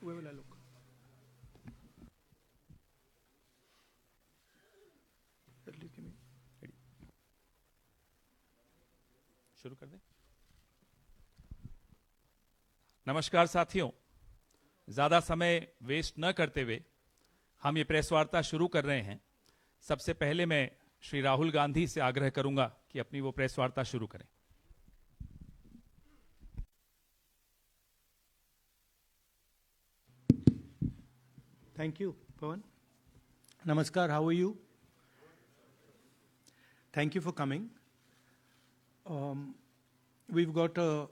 Where will I look? At least give me. शुरू कर दें। नमस्कार साथियों, ज्यादा समय वेस्ट न करते हुए हम ये प्रेस वार्ता शुरू कर रहे हैं। सबसे पहले मैं श्री राहुल गांधी से आग्रह करूंगा कि अपनी वो प्रेस वार्ता शुरू करें। Thank you, Pawan. Namaskar, how are you? Thank you for coming. We've got a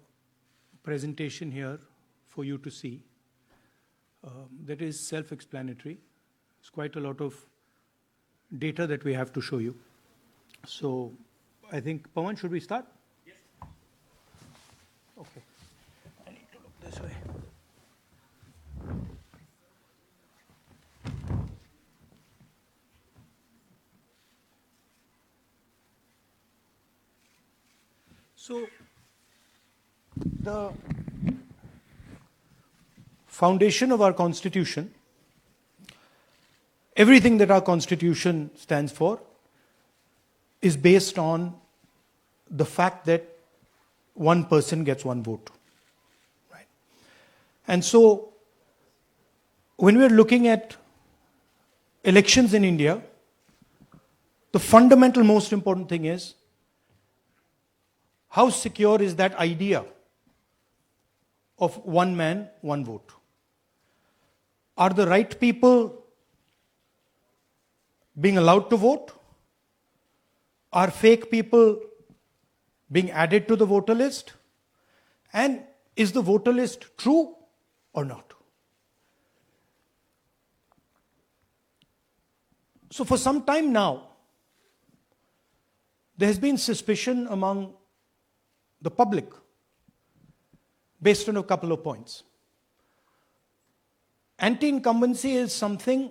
presentation here for you to see. That is self-explanatory. It's quite a lot of data that we have to show you. So, I think, Pawan, should we start? Yes. Okay. I need to look this way. So, the foundation of our Constitution, everything that our Constitution stands for, is based on the fact that one person gets one vote. Right? And so, when we're looking at elections in India, the fundamental most important thing is how secure is that idea of one man, one vote? Are the right people being allowed to vote? Are fake people being added to the voter list? And is the voter list true or not? So for some time now, there has been suspicion among the public based on a couple of points. Anti-incumbency is something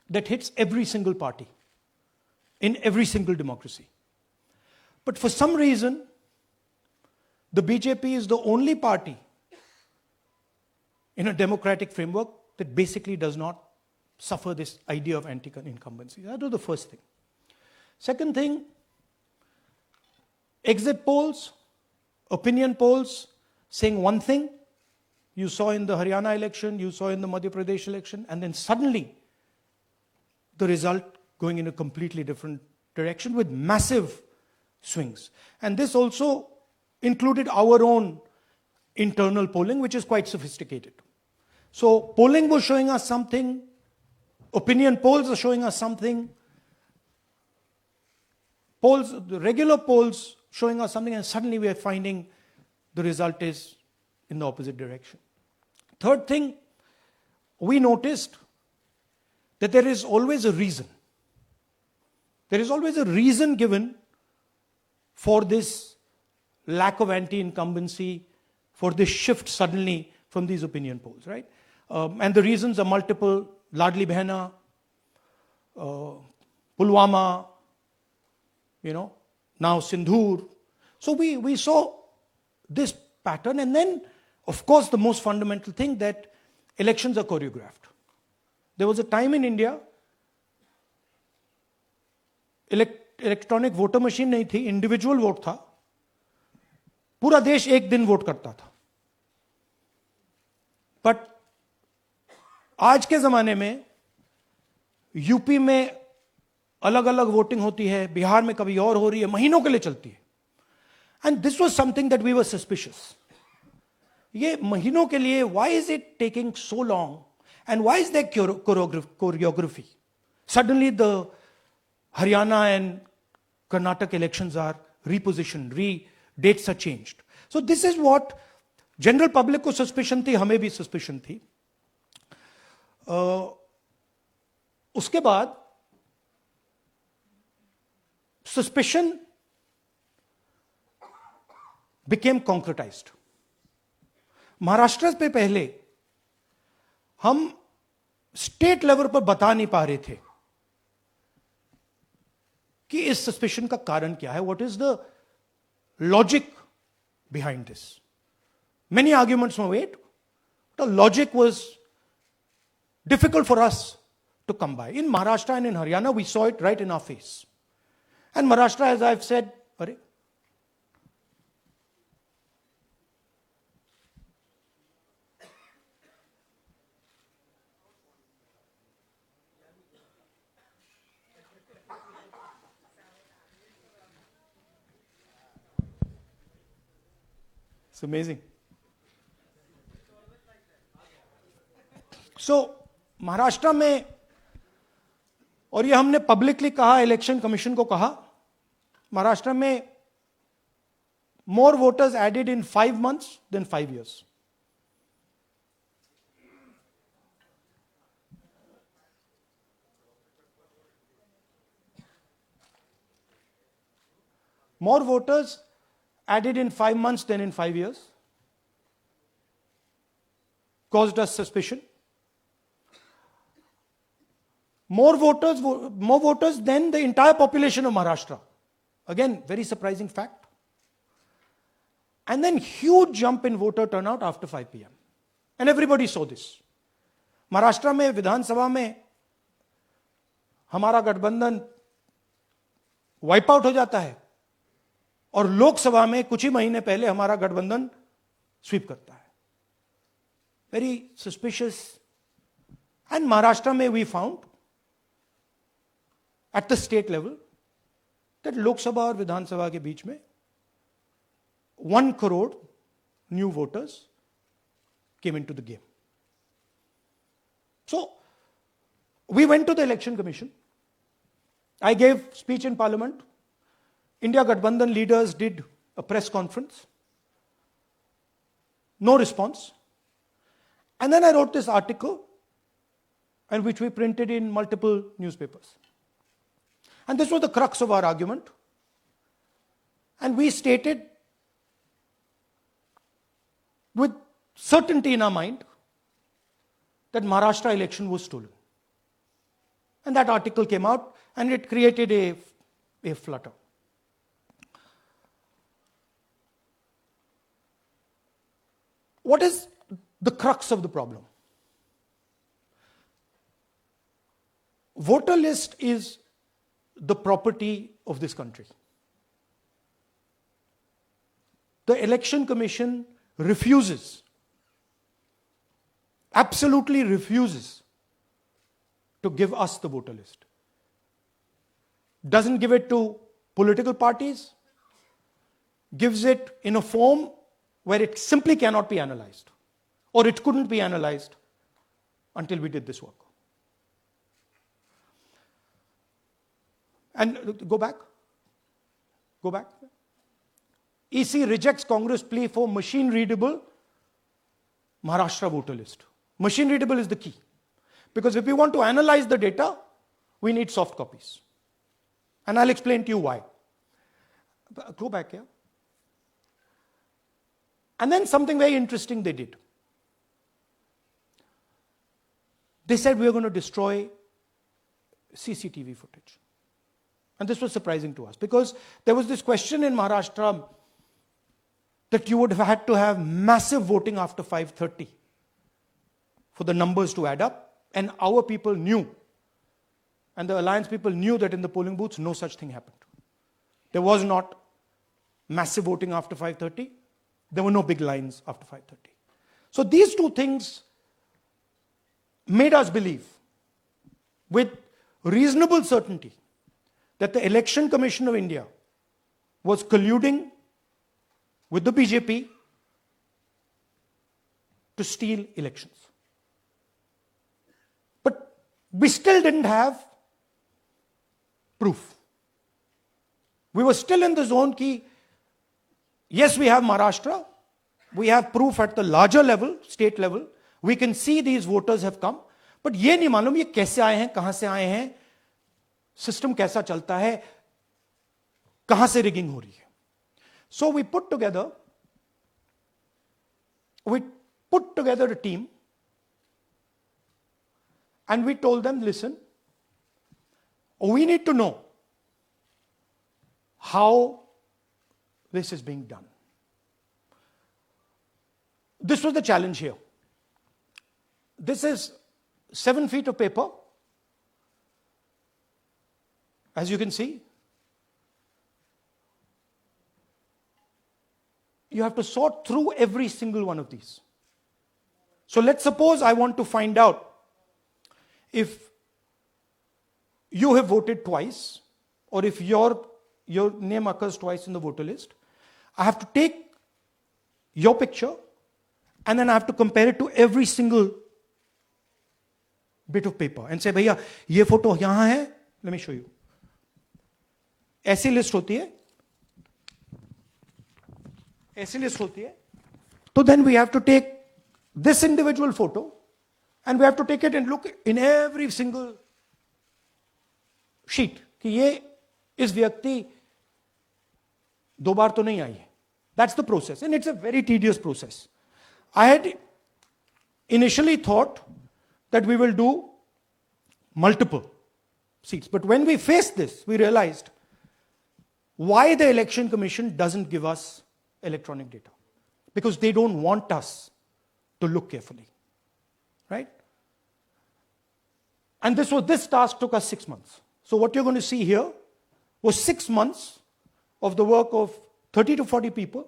that hits every single party in every single democracy. But for some reason, the BJP is the only party in a democratic framework that basically does not suffer this idea of anti-incumbency. That was the first thing. Second thing, exit polls, opinion polls saying one thing, you saw in the Haryana election, you saw in the Madhya Pradesh election, and then suddenly the result going in a completely different direction with massive swings. And this also included our own internal polling, which is quite sophisticated. So polling was showing us something, opinion polls are showing us something, polls, the regular polls showing us something, and suddenly we are finding the result is in the opposite direction. Third thing, we noticed that there is always a reason. There is always a reason given for this lack of anti-incumbency, for this shift suddenly from these opinion polls, right? And the reasons are multiple: Ladli Behna, Pulwama, now Sindhur. So we saw this pattern, and then, of course, the most fundamental thing that elections are choreographed. There was a time in India, electronic voter machine नहीं थी, individual vote था, पूरा देश एक दिन vote करता था. But आज के जमाने में यूपी में अलग अलग वोटिंग होती है, बिहार में कभी और हो रही है, महीनों के लिए चलती है. And this was something that we were suspicious. ये महीनों के लिए, why is it taking so long and why is there choreography? Suddenly the Haryana and Karnataka elections are repositioned, dates are changed. So this is what general public को suspicion थी, हमें भी suspicion थी. उसके बाद suspicion became concretized. महाराष्ट्र पे पहले हम स्टेट लेवल पर बता नहीं पा रहे थे कि इस सस्पेशन का कारण क्या है, what is the logic behind this. Many arguments were made. the logic was difficult for us to come by. In Maharashtra and in Haryana, we saw it right in our face. And Maharashtra, as I've said, it's amazing. So, Maharashtra में, और ये हमने publicly कहा, election commission को कहा, महाराष्ट्र में more voters added in 5 months than 5 years. More voters added in 5 months than in 5 years. Caused us suspicion. More voters than the entire population of Maharashtra. Again, very surprising fact. And then huge jump in voter turnout after 5 p.m. And everybody saw this. Maharashtra में विधानसभा में हमारा गठबंधन wipe out हो जाता है और लोकसभा में कुछ ही महीने पहले हमारा गठबंधन स्वीप करता है. Very suspicious. एंड महाराष्ट्र में we found at the state level that Lok Sabha और विधानसभा के बीच में 1 crore new voters came into the game. So, we went to the election commission. I gave speech in parliament. India Gathbandhan leaders did a press conference. No response. And then I wrote this article, and which we printed in multiple newspapers. And this was the crux of our argument. And we stated with certainty in our mind that Maharashtra election was stolen. And that article came out and it created a flutter. What is the crux of the problem? Voter list is the property of this country. The Election Commission refuses, absolutely refuses to give us the voter list. Doesn't give it to political parties, gives it in a form where it simply cannot be analyzed, or it couldn't be analyzed until we did this work. And go back. EC rejects Congress plea for machine-readable Maharashtra voter list. Machine-readable is the key. Because if we want to analyze the data, we need soft copies. And I'll explain to you why. Go back here. And then something very interesting they did. They said we are going to destroy CCTV footage. And this was surprising to us because there was this question in Maharashtra that you would have had to have massive voting after 5:30 for the numbers to add up. And our people knew, and the alliance people knew that in the polling booths, no such thing happened. There was not massive voting after 5:30. There were no big lines after 5:30. So these two things made us believe with reasonable certainty that the Election Commission of India was colluding with the BJP to steal elections. But we still didn't have proof. We were still in the zone ki, yes, we have Maharashtra, we have proof at the larger level, state level, we can see these voters have come, but ये नहीं मालूम ये कैसे आए हैं, कहां से आए हैं, सिस्टम कैसा चलता है, कहां से रिगिंग हो रही है. So we put together a team and we told them, listen, we need to know how this is being done. This was the challenge here. this is 7 feet of paper. As you can see, you have to sort through every single one of these. So let's suppose I want to find out if you have voted twice, or if your name occurs twice in the voter list. I have to take your picture and then I have to compare it to every single bit of paper and say, भैया ये photo यहां है, let me show you. ऐसी list होती है, ऐसी list होती है. So then we have to take this individual photo and we have to take it and look in every single sheet कि ये इस व्यक्ति दो बार तो नहीं आई है. That's the process, and it's a very tedious process. I had initially thought that we will do multiple seats, but when we faced this, we realized why the Election Commission doesn't give us electronic data. Because they don't want us to look carefully, right? And this task took us 6 months. So what you're going to see here was 6 months of the work of 30 to 40 people,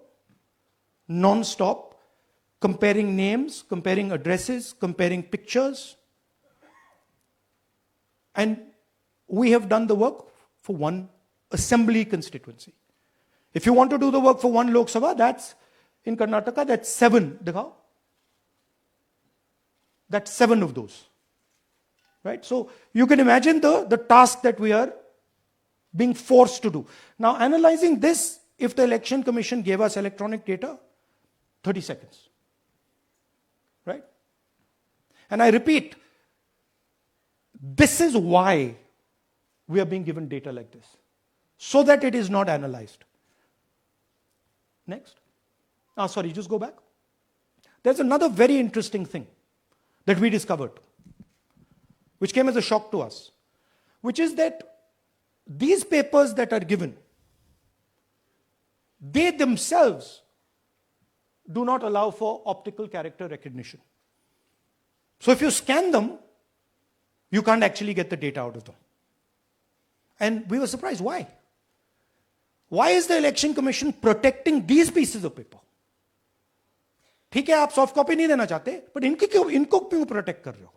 non-stop, comparing names, comparing addresses, comparing pictures. And we have done the work for one assembly constituency. If you want to do the work for one Lok Sabha, that's in Karnataka, that's 7. Dikhao. That's 7 of those. Right? So you can imagine the task that we are being forced to do. Now, analyzing this, if the Election Commission gave us electronic data, 30 seconds. Right? And I repeat, this is why we are being given data like this, so that it is not analyzed. Next. Sorry, just go back. There's another very interesting thing that we discovered, which came as a shock to us, which is that these papers that are given, they themselves do not allow for optical character recognition. So if you scan them, you can't actually get the data out of them. And we were surprised. Why? Why is the Election Commission protecting these pieces of paper? ठीक है, आप soft copy नहीं देना चाहते, but इनको क्यों protect कर रहे हो?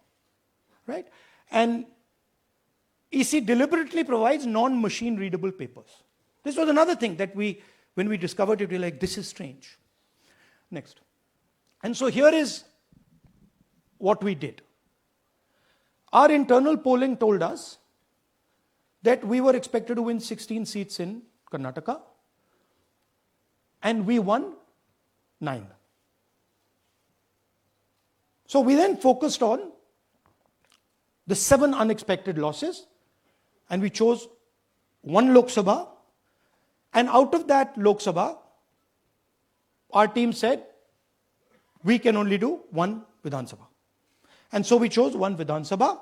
Right? And EC deliberately provides non-machine readable papers. This was another thing that when we discovered it, we were like, this is strange. Next. And so here is what we did. Our internal polling told us that we were expected to win 16 seats in Karnataka, and we won 9. So we then focused on the 7 unexpected losses, and we chose 1 Lok Sabha, and out of that Lok Sabha, our team said, we can only do 1 Vidhan Sabha. And so we chose 1 Vidhan Sabha,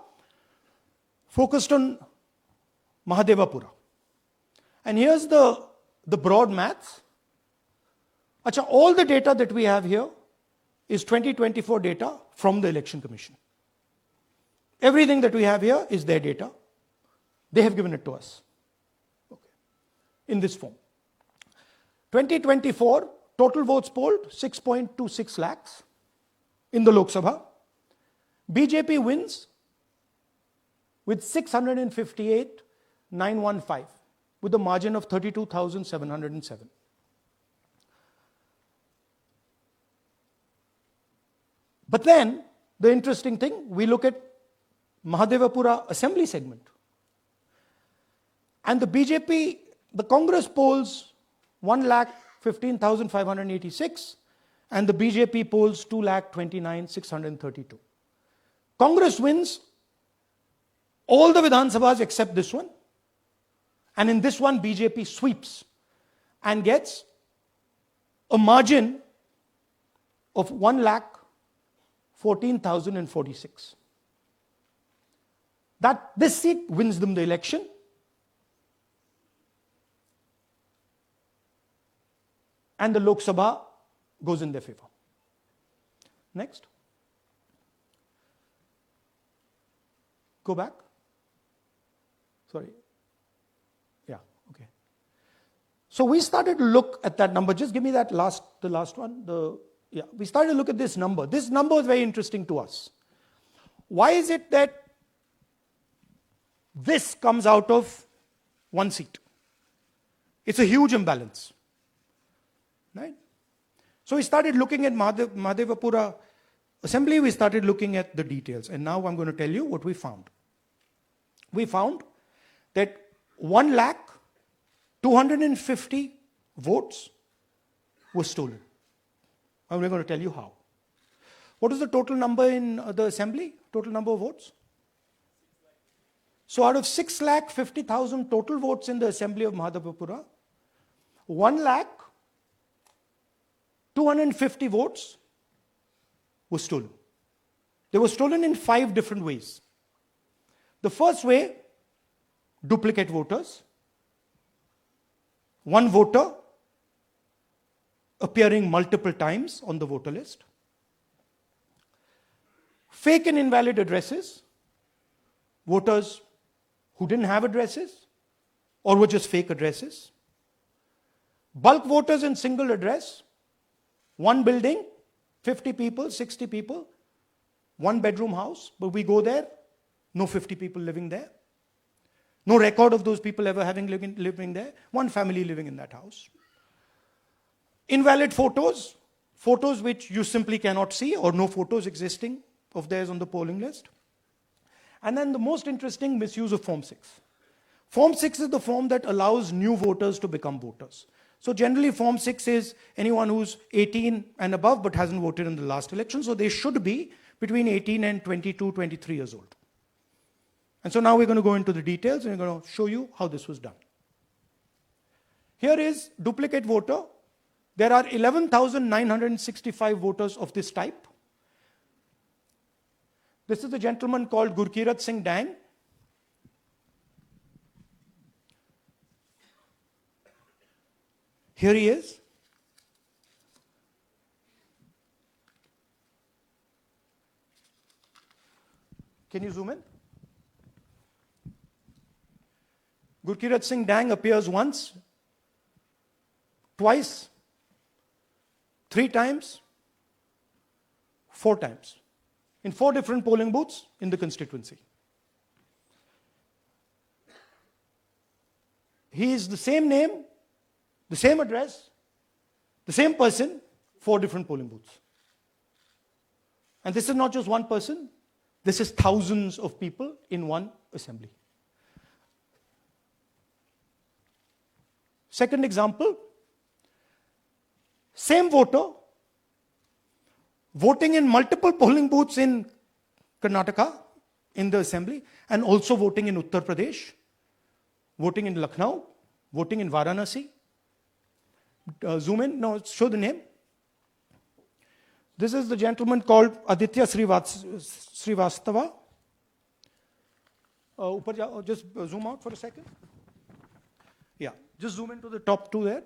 focused on Mahadevapura. And here's the broad maths. Achha, all the data that we have here is 2024 data from the Election Commission. Everything that we have here is their data. They have given it to us. Okay. In this form. 2024, total votes polled, 6.26 lakhs in the Lok Sabha. BJP wins with 658,915 with a margin of 32,707. But then, the interesting thing, we look at Mahadevapura assembly segment. And the BJP, the Congress polls 1,15,586 and the BJP polls 2,29,632. Congress wins all the Vidhan Sabhas except this one. And in this one, BJP sweeps and gets a margin of 1,14,046. This seat wins them the election. And the Lok Sabha goes in their favor. Next. Go back. Sorry. Yeah, okay. So we started to look at that number. Just give me the last one. We started to look at this number. This number is very interesting to us. Why is it that this comes out of one seat? It's a huge imbalance. Right? So we started looking at Mahadevapura Assembly, we started looking at the details. And now I'm going to tell you what we found. We found that 1,250,000 votes were stolen. And we're going to tell you how. What is the total number in the assembly? Total number of votes? So out of 6,50,000 total votes in the assembly of Mahadevapura, 1,250,000 votes were stolen. They were stolen in 5 different ways. The first way, duplicate voters. One voter appearing multiple times on the voter list. Fake and invalid addresses. Voters who didn't have addresses or were just fake addresses. Bulk voters in single address. One building, 50 people, 60 people, one bedroom house, but we go there, no 50 people living there. No record of those people ever having living there. One family living in that house. Invalid photos, photos which you simply cannot see or no photos existing of theirs on the polling list. And then the most interesting, misuse of Form 6. Form 6 is the form that allows new voters to become voters. So generally Form 6 is anyone who's 18 and above but hasn't voted in the last election. So they should be between 18 and 22, 23 years old. And so now we're going to go into the details and we're going to show you how this was done. Here is duplicate voter. There are 11,965 voters of this type. This is a gentleman called Gurkirat Singh Dang. Here he is. Can you zoom in? Gurkirat Singh Dang appears once, twice, 3 times, 4 times. In 4 different polling booths in the constituency. He is the same name, the same address, the same person, 4 different polling booths. And this is not just one person, this is thousands of people in one assembly. Second example, same voter, voting in multiple polling booths in Karnataka, in the assembly, and also voting in Uttar Pradesh, voting in Lucknow, voting in Varanasi. Zoom in, no, show the name. This is the gentleman called Aditya Srivastava. Just zoom out for a second. Yeah, just zoom into the top 2 there.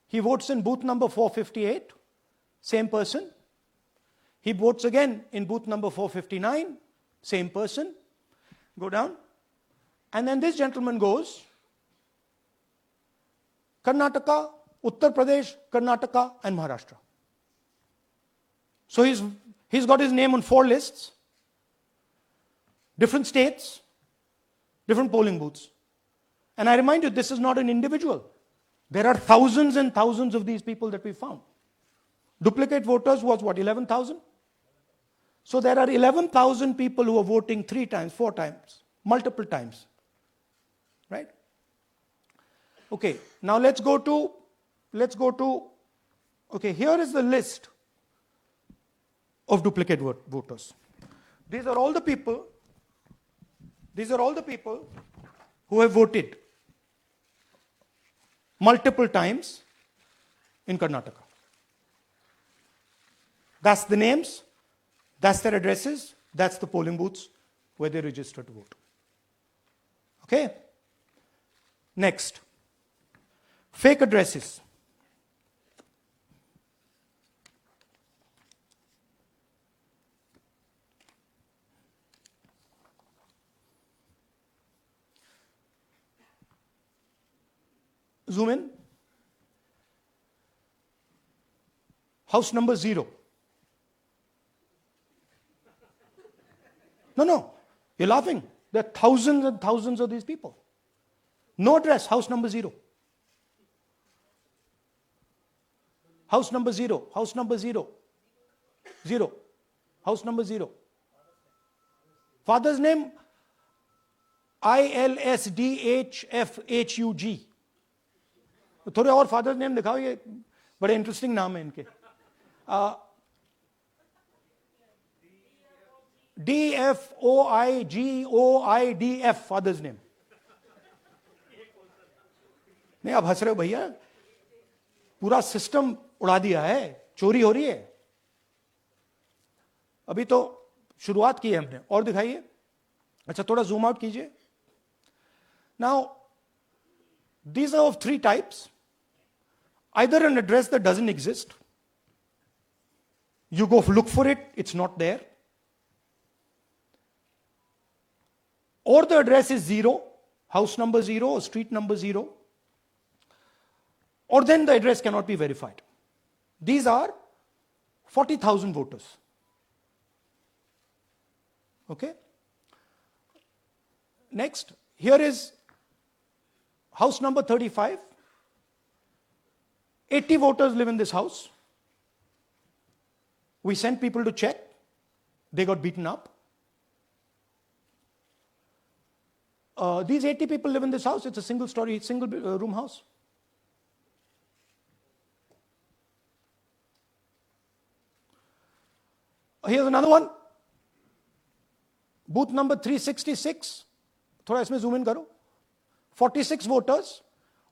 He votes in booth number 458, same person. He votes again in booth number 459, same person. Go down. And then this gentleman goes, Karnataka, Uttar Pradesh, Karnataka, and Maharashtra. So he's got his name on 4 lists, different states, different polling booths. And I remind you, this is not an individual. There are thousands and thousands of these people that we found. Duplicate voters was what, 11,000? So there are 11,000 people who are voting 3 times, 4 times, multiple times. Right? Okay, now let's go to, okay, here is the list of duplicate voters. These are all the people who have voted multiple times in Karnataka. That's the names, that's their addresses, that's the polling booths where they register to vote. Okay? Next. Fake addresses. Zoom in. House number 0. No, you're laughing. There are thousands and thousands of these people. No address, house number 0. House number 0, house number 0. 0. House number 0. Father's name, ILSDHFHUG. थोड़े और father's name दिखाओ, ये बड़े interesting नाम है इनके. DFOIGOIDF father's name. नहीं, आप हंस रहे हो भैया, पूरा सिस्टम उड़ा दिया है, चोरी हो रही है. अभी तो शुरुआत की है हमने. और दिखाइए. अच्छा, थोड़ा जूम आउट कीजिए. Now these are of 3 types. Either an address that doesn't exist, you go look for it, it's not there, or the address is 0, house number 0 or street number 0, or then the address cannot be verified. These are 40,000 voters. Okay? Next, here is house number 35. 80 voters live in this house. We sent people to check. They got beaten up. These 80 people live in this house. It's a single story, single room house. Here's another one. Booth number 366. थोड़ा इसमें zoom in करो. 46 voters,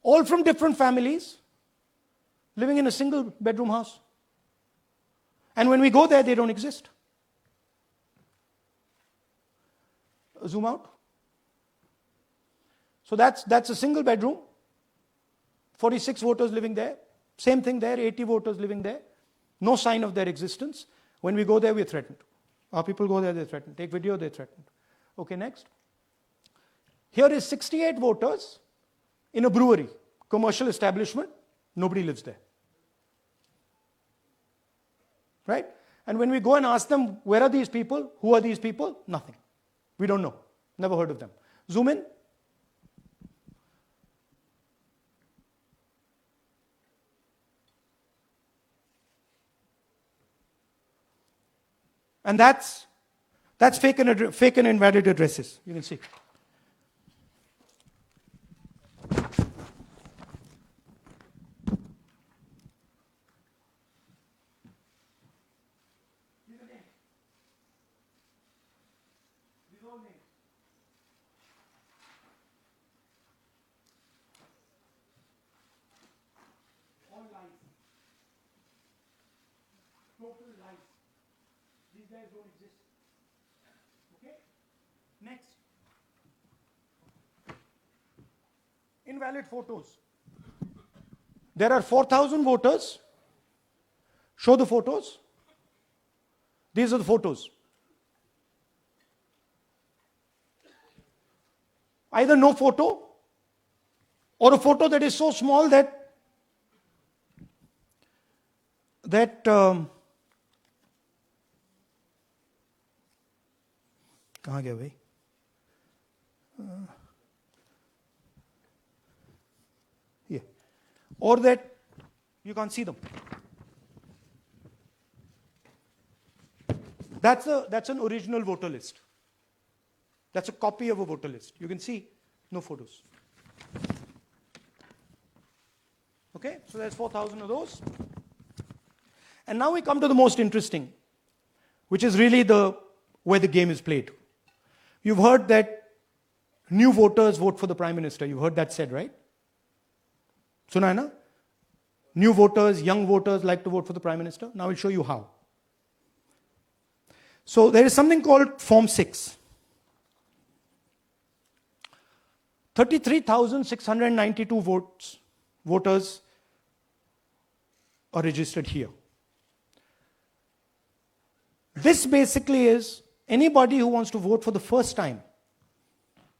all from different families, living in a single bedroom house. And when we go there, they don't exist. Zoom out. So that's a single bedroom. 46 voters living there. Same thing there, 80 voters living there. No sign of their existence. When we go there, we're threatened. Our people go there, they're threatened. Take video, they're threatened. Okay, next. Here is 68 voters in a brewery, commercial establishment. Nobody lives there. Right? And when we go and ask them, where are these people? Who are these people? Nothing. We don't know. Never heard of them. Zoom in. And that's fake and invalid addresses. You can see. Total lies. These guys don't exist. Okay? Next. Invalid photos. There are 4,000 voters. Show the photos. These are the photos. Either no photo or a photo that is so small that कहाँ गया भाई? Here. Or that you can't see them. That's an original voter list. That's a copy of a voter list. You can see no photos. Okay, so there's 4,000 of those. And now we come to the most interesting, which is really where the game is played. You've heard that new voters vote for the Prime Minister. You've heard that said, right? Suna hai na? New voters, young voters like to vote for the Prime Minister. Now I'll show you how. So there is something called Form 6. 33,692 voters are registered here. This basically is anybody who wants to vote for the first time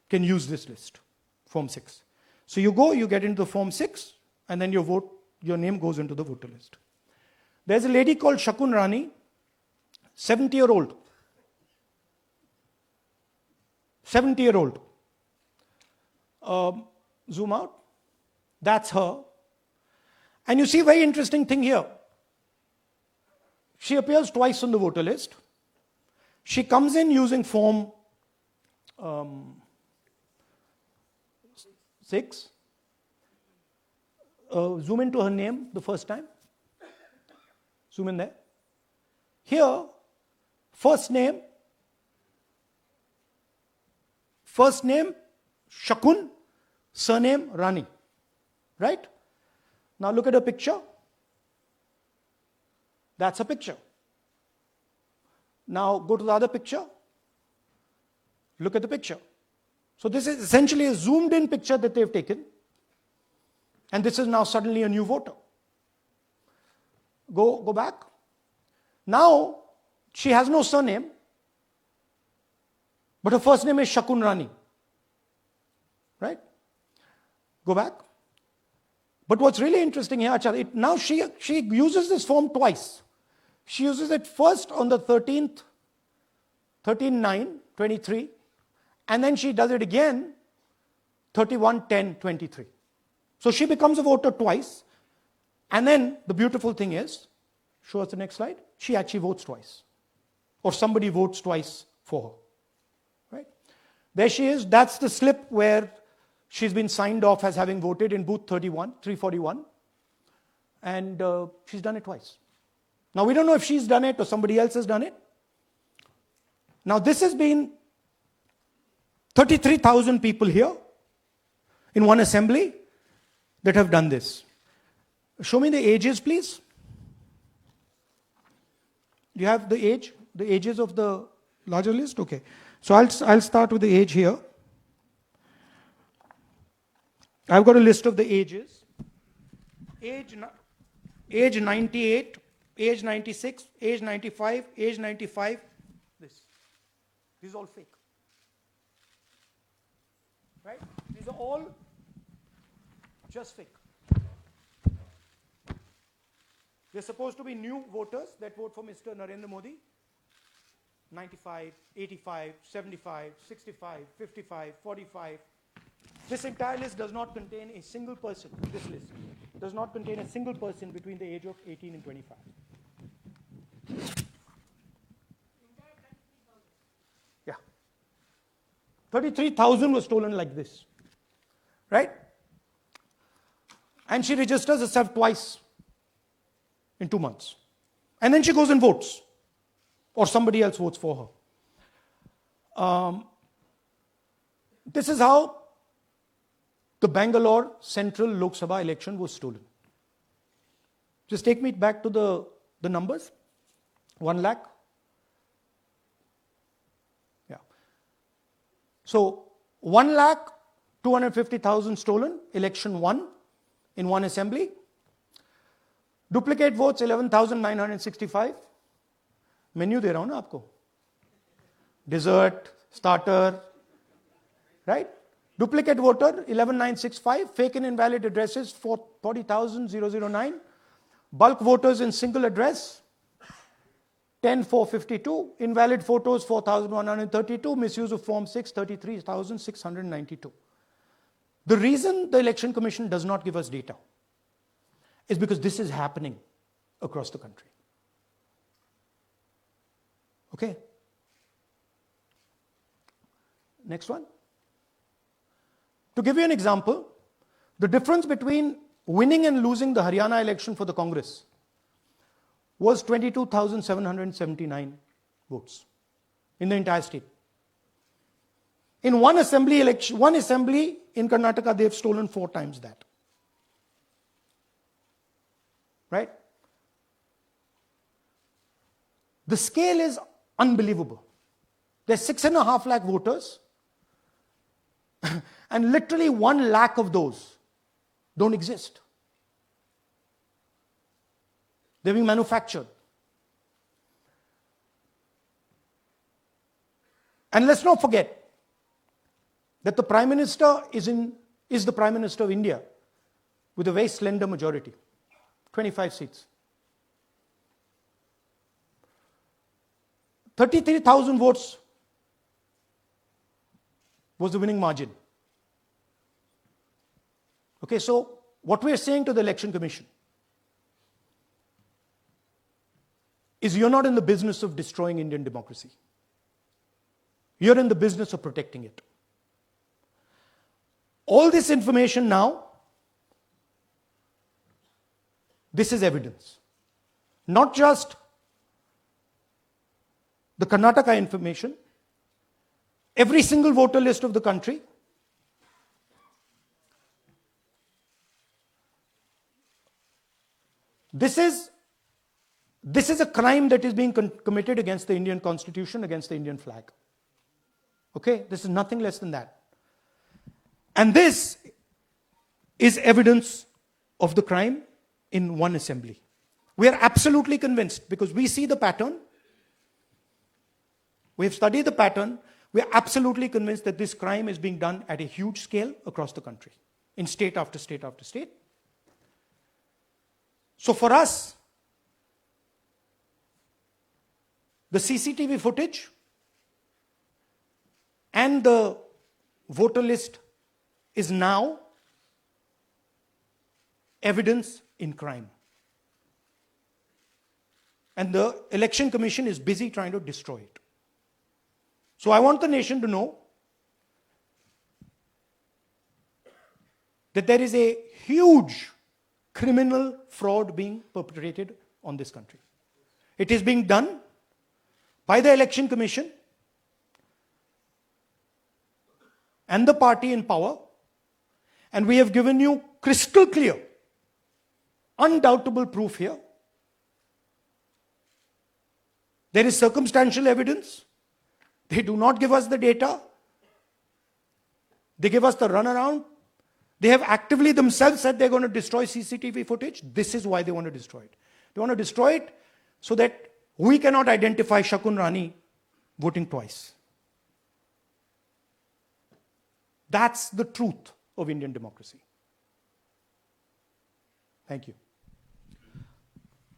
can use this list, Form 6. So you go, you get into the Form 6, and then your name goes into the voter list. There's a lady called Shakun Rani, 70-year-old. 70-year-old. Zoom out. That's her. And you see, very interesting thing here. She appears twice on the voter list. She comes in using Form 6. Zoom into her name the first time. Zoom in there. Here, first name Shakun, surname Rani. Right? Now look at her picture. That's a picture. Now go to the other picture. Look at the picture. So this is essentially a zoomed in picture that they've taken. And this is now suddenly a new voter. Go back. Now she has no surname, but her first name is Shakun Rani. Right? Go back. But what's really interesting here, now she uses this form twice. She uses it first on the 13th, 13/9/23, and then she does it again 31/10/23. So she becomes a voter twice, and then the beautiful thing is, show us the next slide, she actually votes twice. Or somebody votes twice for her. Right? There she is, that's the slip where she's been signed off as having voted in booth 341, and she's done it twice. Now we don't know if she's done it or somebody else has done it. Now this has been 33,000 people here in one assembly that have done this. Show me the ages, please. Do you have the ages of the larger list? Okay. So I'll start with the age here. I've got a list of the ages. Age 98, age 96, age 95, age 95. This is all fake. Right? These are all just fake. They're supposed to be new voters that vote for Mr. Narendra Modi. 95, 85, 75, 65, 55, 45. This entire list does not contain a single person. This list does not contain a single person between the age of 18 and 25. Yeah. 33,000 was stolen like this. Right? And she registers herself twice in 2 months. And then she goes and votes. Or somebody else votes for her. This is how the Bangalore Central Lok Sabha election was stolen. Just take me back to the numbers. 1 lakh. Yeah. So 1,250,000 stolen, election won in one assembly. Duplicate votes 11,965. Menu दे रहा हूं ना आपको. Dessert, starter, right? Duplicate voter 11,965. Fake and invalid addresses 40,009. Bulk voters in single address 10,452. Invalid photos 4,132. Misuse of Form 6 33,692. The reason the Election Commission does not give us data is because this is happening across the country. Okay. Next one. To give you an example, the difference between winning and losing the Haryana election for the Congress was 22,779 votes in the entire state. In one assembly in Karnataka, they've stolen 4 times that. Right? The scale is unbelievable. There's 6.5 lakh voters, and literally 1 lakh of those don't exist. They're being manufactured. And let's not forget that the Prime Minister is in is the Prime Minister of India with a very slender majority, 25 seats. 33,000 votes was the winning margin. Okay, so what we are saying to the Election Commission is you're not in the business of destroying Indian democracy. You're in the business of protecting it. All this information now, this is evidence. Not just the Karnataka information, every single voter list of the country, this is a crime that is being committed against the Indian Constitution, against the Indian flag. Okay, this is nothing less than that. And this is evidence of the crime in one assembly. We are absolutely convinced because we see the pattern. We have studied the pattern. We are absolutely convinced that this crime is being done at a huge scale across the country, in state after state after state. So for us, the CCTV footage and the voter list is now evidence in crime. And the Election Commission is busy trying to destroy it. So I want the nation to know that there is a huge criminal fraud being perpetrated on this country. It is being done by the Election Commission and the party in power, and we have given you crystal clear, undoubtable proof here. There is circumstantial evidence. They do not give us the data. They give us the runaround. They have actively themselves said they're going to destroy CCTV footage. This is why they want to destroy it. They want to destroy it so that we cannot identify Shakun Rani voting twice. That's the truth of Indian democracy. Thank you.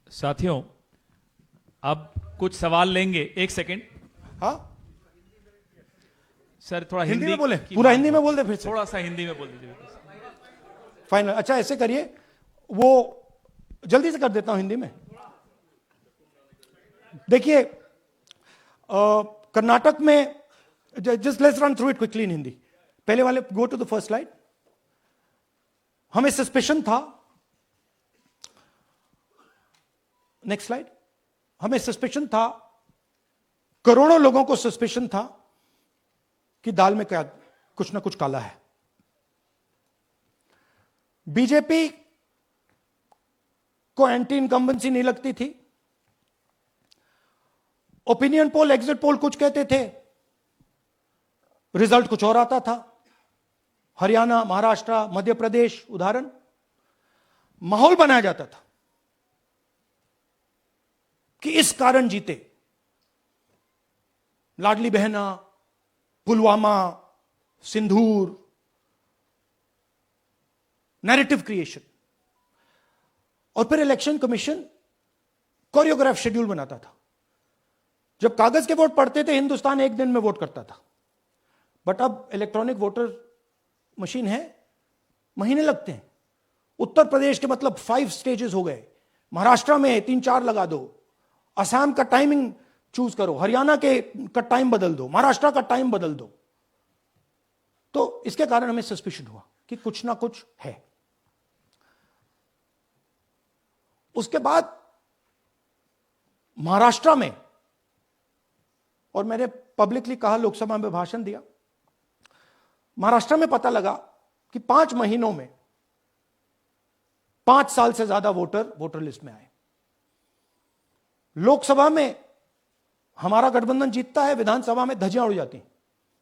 साथियों, अब कुछ सवाल लेंगे. एक second. हाँ, sir थोड़ा हिंदी में बोले, पूरा हिंदी में बोल दे फिर से. थोड़ा सा हिंदी में बोल दीजिए. फाइनल. अच्छा ऐसे करिए, वो जल्दी से कर देता हूं हिंदी में. देखिए, कर्नाटक में, just let's run through it quickly in Hindi. पहले वाले, go to the first slide. हमें सस्पेशन था, नेक्स्ट स्लाइड. हमें सस्पेशन था, करोड़ों लोगों को सस्पेशन था कि दाल में क्या कुछ ना कुछ काला है. बीजेपी को एंटी इनकम्बेंसी नहीं लगती थी. ओपिनियन पोल, एग्जिट पोल कुछ कहते थे, रिजल्ट कुछ और आता था. हरियाणा, महाराष्ट्र, मध्य प्रदेश उदाहरण, माहौल बनाया जाता था कि इस कारण जीते. लाडली बहना, पुलवामा, सिंदूर, नैरेटिव क्रिएशन. और फिर इलेक्शन कमीशन कोरियोग्राफ शेड्यूल बनाता था. जब कागज के वोट पड़ते थे, हिंदुस्तान एक दिन में वोट करता था. बट अब इलेक्ट्रॉनिक वोटर मशीन है, महीने लगते हैं. उत्तर प्रदेश के मतलब 5 स्टेजेस हो गए. महाराष्ट्र में 3-4 लगा दो. असम का टाइमिंग चूज करो, हरियाणा के का टाइम बदल दो, महाराष्ट्र का टाइम बदल दो. तो इसके कारण हमें सस्पिशन हुआ कि कुछ ना कुछ है. उसके बाद महाराष्ट्र में, और मैंने पब्लिकली कहा, लोकसभा में भाषण दिया, महाराष्ट्र में पता लगा कि 5 महीनों में 5 साल से ज्यादा वोटर लिस्ट में आए. लोकसभा में हमारा गठबंधन जीतता है, विधानसभा में धज्जियां उड़ जाती हैं.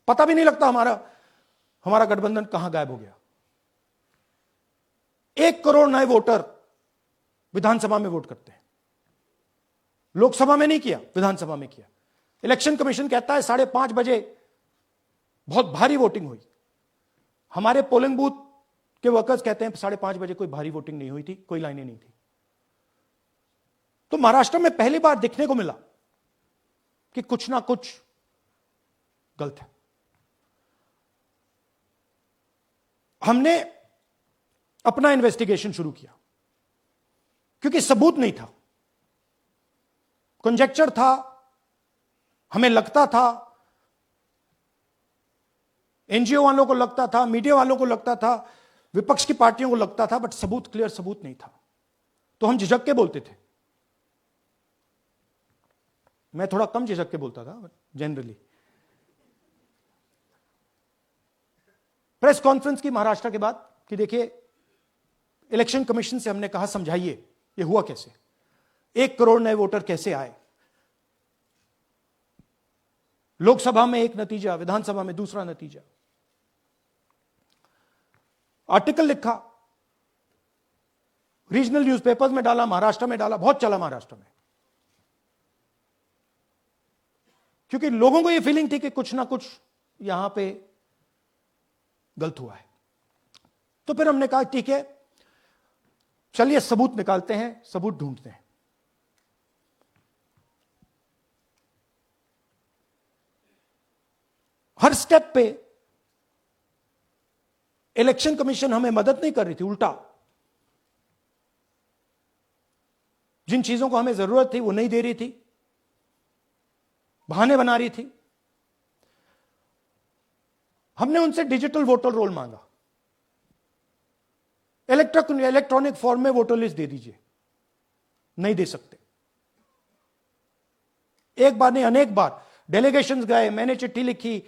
पता भी नहीं लगता हमारा गठबंधन कहां गायब हो गया. 1 करोड़ नए वोटर विधानसभा में वोट करते हैं. लोकसभा में नहीं किया, विधानसभा में किया. इलेक्शन कमीशन कहता है 5:30 बजे बहुत भारी वोटिंग हुई. हमारे पोलिंग बूथ कि वर्कर्स कहते हैं 5:30 बजे कोई भारी वोटिंग नहीं हुई थी, कोई लाइनें नहीं थी। तो महाराष्ट्र में पहली बार देखने को मिला कि कुछ ना कुछ गलत है। हमने अपना इन्वेस्टिगेशन शुरू किया क्योंकि सबूत नहीं था, कंजेक्चर था, हमें लगता था, एनजीओ वालों को लगता था, मीडिया वालों को लगता था, विपक्ष की पार्टियों को लगता था, बट सबूत, क्लियर सबूत नहीं था। तो हम झिझक के बोलते थे। मैं थोड़ा कम झिझक के बोलता था जनरली। प्रेस कॉन्फ्रेंस की महाराष्ट्र के बाद कि देखिए, इलेक्शन कमीशन से हमने कहा समझाइए ये हुआ कैसे, 1 करोड़ नए वोटर कैसे आए, लोकसभा में एक नतीजा, विधानसभा में दूसरा नतीजा। आर्टिकल लिखा, रीजनल न्यूज़पेपर्स में डाला, महाराष्ट्र में डाला, बहुत चला महाराष्ट्र में, क्योंकि लोगों को यह फीलिंग थी कि कुछ ना कुछ यहां पे गलत हुआ है। तो फिर हमने कहा ठीक है, चलिए सबूत निकालते हैं, सबूत ढूंढते हैं। हर स्टेप पे इलेक्शन कमीशन हमें मदद नहीं कर रही थी, उल्टा जिन चीजों को हमें जरूरत थी वो नहीं दे रही थी, बहाने बना रही थी। हमने उनसे डिजिटल वोटर रोल मांगा, इलेक्ट्रॉनिक फॉर्म में वोटर लिस्ट दे दीजिए, नहीं दे सकते। एक बार नहीं, अनेक बार डेलीगेशंस गए, मैंने चिट्ठी लिखी,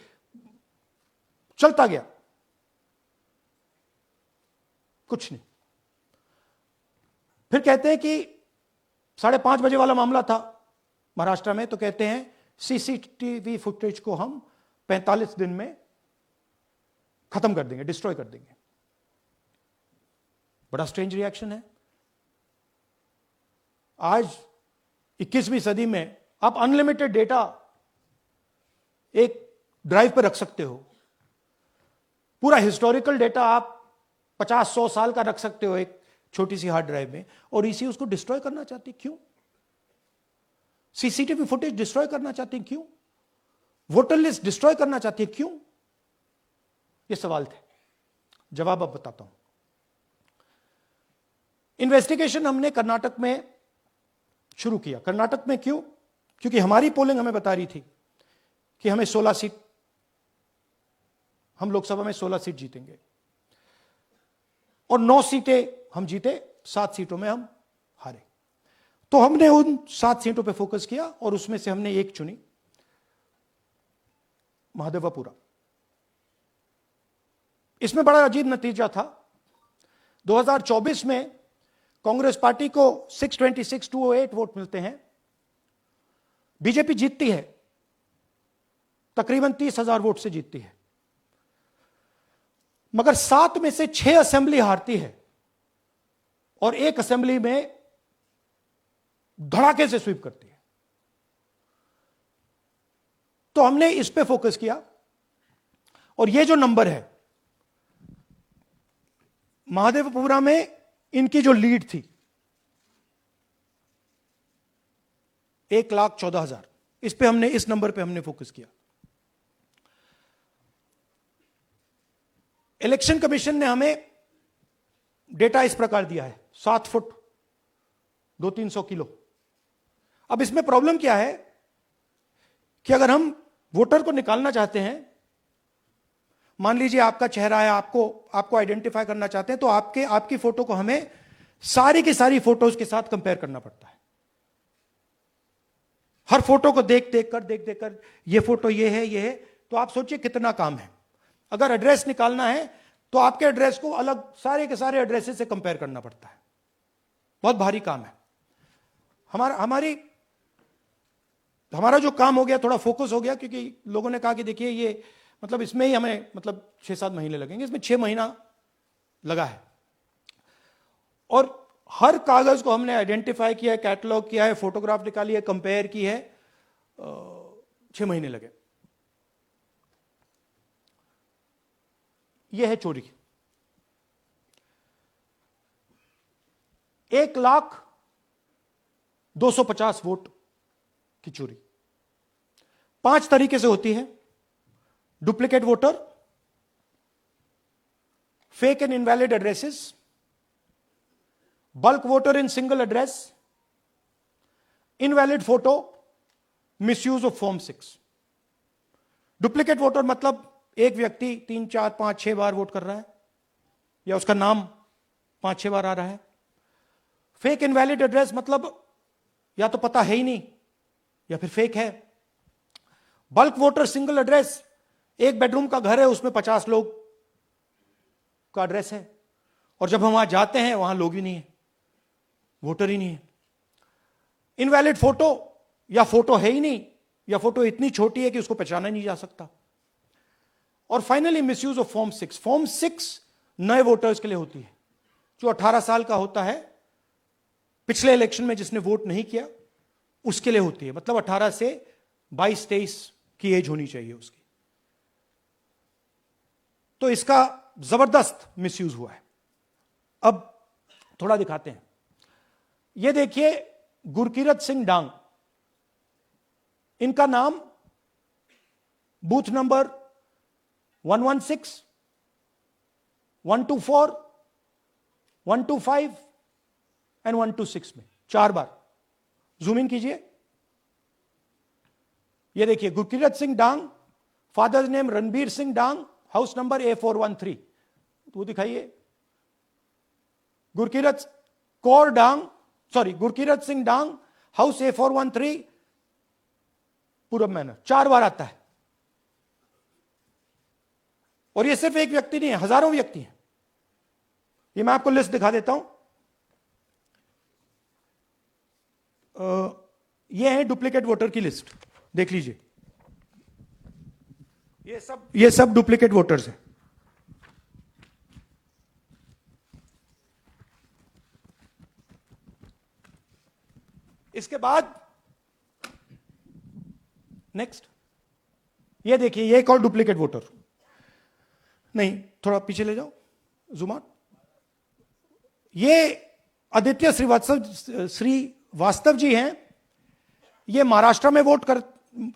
चलता गया, कुछ नहीं। फिर कहते हैं कि 5:30 बजे वाला मामला था महाराष्ट्र में, तो कहते हैं सीसीटीवी फुटेज को हम 45 दिन में खत्म कर देंगे, डिस्ट्रॉय कर देंगे। बड़ा स्ट्रेंज रिएक्शन है। आज 21वीं सदी में आप अनलिमिटेड डेटा एक ड्राइव पर रख सकते हो, पूरा हिस्टोरिकल डेटा आप 50-100 साल का रख सकते हो एक छोटी सी हार्ड ड्राइव में, और इसी उसको डिस्ट्रॉय करना चाहते हैं, क्यों? सीसीटीवी फुटेज डिस्ट्रॉय करना चाहते हैं, क्यों? वोटर लिस्ट डिस्ट्रॉय करना चाहते हैं, क्यों? ये सवाल थे, जवाब अब बताता हूं। इन्वेस्टिगेशन हमने कर्नाटक में शुरू किया। कर्नाटक में क्यों? क्योंकि हमारी पोलिंग हमें बता रही थी कि हमें 16 सीट, हम लोकसभा में 16 सीट जीतेंगे और 9 सीटें हम जीते, 7 सीटों में हम हारे। तो हमने उन 7 सीटों पे फोकस किया और उसमें से हमने एक चुनी, महादेवपुरा। इसमें बड़ा अजीब नतीजा था। 2024 में कांग्रेस पार्टी को 626-208 वोट मिलते हैं, बीजेपी जीतती है, तकरीबन 30,000 वोट से जीतती है, मगर 7 में से 6 असेंबली हारती है और 1 असेंबली में धड़ाके से स्वीप करती है। तो हमने इस पे फोकस किया और ये जो नंबर है, महादेवपुरा में इनकी जो लीड थी 1,14,000, इस पे हमने, इस नंबर पे हमने फोकस किया। इलेक्शन कमीशन ने हमें डेटा इस प्रकार दिया है, 7 फुट 200-300 किलो। अब इसमें प्रॉब्लम क्या है कि अगर हम वोटर को निकालना चाहते हैं, मान लीजिए आपका चेहरा है, आपको आइडेंटिफाई करना चाहते हैं, तो आपकी फोटो को हमें सारी की सारी फोटोज के साथ कंपेयर करना पड़ता है। हर फोटो को देख कर ये फोटो ये है, तो आप सोचिए कितना काम है। अगर एड्रेस निकालना है तो आपके एड्रेस को अलग सारे के सारे एड्रेसेस से कंपेयर करना पड़ता है, बहुत भारी काम है। हमारा जो काम हो गया, थोड़ा फोकस हो गया, क्योंकि लोगों ने कहा कि देखिए ये मतलब इसमें ही हमें मतलब 6-7 महीने लगेंगे, इसमें 6 महीना लगा है। और हर कागज को हमने आइडेंटिफाई किया है, कैटलॉग किया है, फोटोग्राफ निकाली है, कंपेयर की है, 6 महीने लगे। यह है चोरी। 1,250,000 वोट की चोरी 5 तरीके से होती है। Duplicate voter, fake and invalid addresses, bulk voter in single address, invalid photo, misuse of form 6। Duplicate voter मतलब एक व्यक्ति 3, 4, 5, 6 बार वोट कर रहा है या उसका नाम 5-6 बार आ रहा है। फेक इनवैलिड एड्रेस मतलब या तो पता है ही नहीं या फिर फेक है। बल्क वोटर सिंगल एड्रेस, एक बेडरूम का घर है, उसमें 50 लोग का एड्रेस है और जब हम वहां जाते हैं वहां लोग ही नहीं है, वोटर ही नहीं है। इनवैलिड फोटो, या फोटो है ही नहीं या फोटो इतनी छोटी है कि उसको पहचाना नहीं जा सकता। और finally misuse of form 6। Form 6 नए वोटर्स के लिए होती है, जो 18 साल का होता है, पिछले इलेक्शन में जिसने वोट नहीं किया उसके लिए होती है। मतलब 18 से 22-23 की एज होनी चाहिए उसकी। तो इसका जबरदस्त मिसयूज हुआ है। अब थोड़ा दिखाते हैं। यह देखिए गुरकीरत सिंह डांग, इनका नाम बूथ नंबर 116, 124, 125 एंड 126 में 4 बार। जूम इन कीजिए। यह देखिए गुरकीरत सिंह डांग, फादर्स नेम रणबीर सिंह डांग, हाउस नंबर A413। तो दिखाइए गुरकीरत कौर डांग, सॉरी गुरकीरत सिंह डांग, हाउस A413, पूरब मैनर। 4 बार आता है। और यह सिर्फ एक व्यक्ति नहीं है, हजारों व्यक्ति हैं। ये मैं आपको लिस्ट दिखा देता हूं। ये है डुप्लीकेट वोटर की लिस्ट, देख लीजिए। ये सब डुप्लीकेट वोटर्स हैं। इसके बाद नेक्स्ट, ये देखिए, ये एक और डुप्लीकेट वोटर। नहीं, थोड़ा पीछे ले जाओ, जूम आउट। ये आदित्य श्रीवास्तव जी हैं। ये महाराष्ट्र में वोट कर,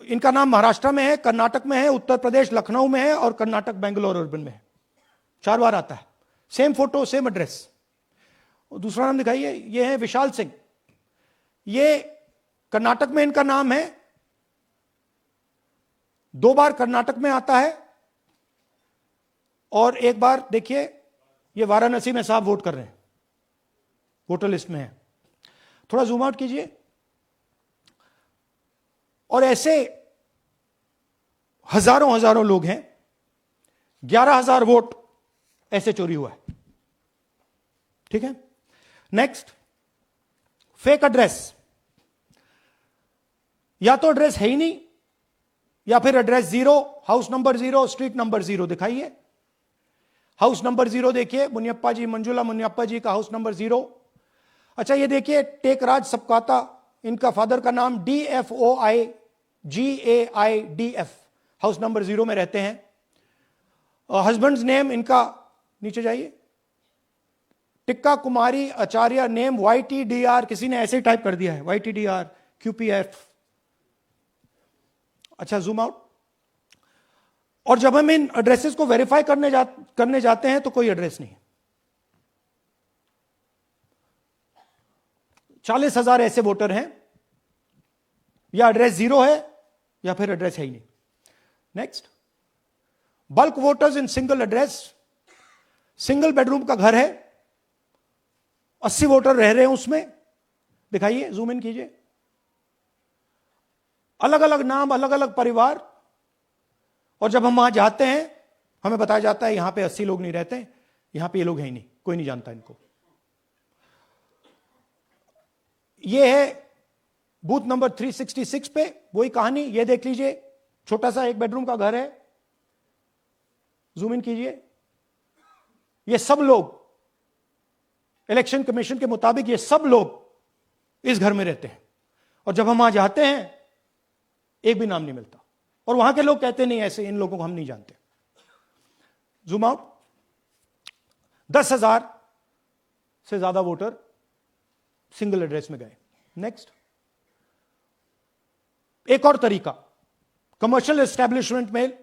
इनका नाम महाराष्ट्र में है, कर्नाटक में है, उत्तर प्रदेश लखनऊ में है और कर्नाटक बेंगलोर अर्बन में है। 4 बार आता है। Same photo, same address. दूसरा नाम दिखाइए। ये है विशाल सिंह। ये कर्नाटक में इनका नाम है, 2 बार कर्नाटक में आता है और 1 बार देखिए ये वाराणसी में साहब वोट कर रहे हैं, वोटर लिस्ट में है। थोड़ा जूम आउट कीजिए। और ऐसे हजारों लोग हैं। 11,000 वोट ऐसे चोरी हुआ है। ठीक है। Next, fake address. या तो एड्रेस है ही नहीं या फिर address 0, house number 0, street number 0। दिखाइए हाउस नंबर 0, देखिए मुनियप्पा जी, मंजुला मुनियप्पा जी का हाउस नंबर 0। अच्छा, ये देखिए टेकराज सबकाता, इनका फादर का नाम DFOIGAIDF, हाउस नंबर 0 में रहते हैं। हस्बैंड्स नेम इनका, नीचे जाइए, टिक्का कुमारी आचार्य, नेम YTDR, किसी ने ऐसे ही टाइप कर दिया है, YTDR QPF। अच्छा, जूम आउट। और जब हम इन एड्रेसेस को वेरीफाई करने जाते हैं तो कोई एड्रेस नहीं है। 40,000 ऐसे वोटर हैं, या एड्रेस 0 है या फिर एड्रेस है ही नहीं। Next, bulk voters in single address. Single bedroom का घर है, 80 वोटर रह रहे हैं उसमें। दिखाइए, जूम इन कीजिए। अलग अलग नाम, अलग अलग परिवार। और जब हम वहां जाते हैं हमें बताया जाता है यहां पे 80 लोग नहीं रहते, यहां पे ये लोग हैं ही नहीं, कोई नहीं जानता इनको। ये है बूथ नंबर 366 पे वही कहानी। ये देख लीजिए, छोटा सा 1 बेडरूम का घर है। जूम इन कीजिए। ये सब लोग, इलेक्शन कमीशन के मुताबिक ये सब लोग इस घर में रहते हैं। और जब हम वहां जाते हैं एक भी नाम नहीं मिलता। और वहां के लोग कहते नहीं, ऐसे इन लोगों को हम नहीं जानते। Zoom out. 10,000 से ज्यादा वोटर सिंगल एड्रेस में गए। नेक्स्ट, एक और तरीका, कमर्शियल एस्टेब्लिशमेंट में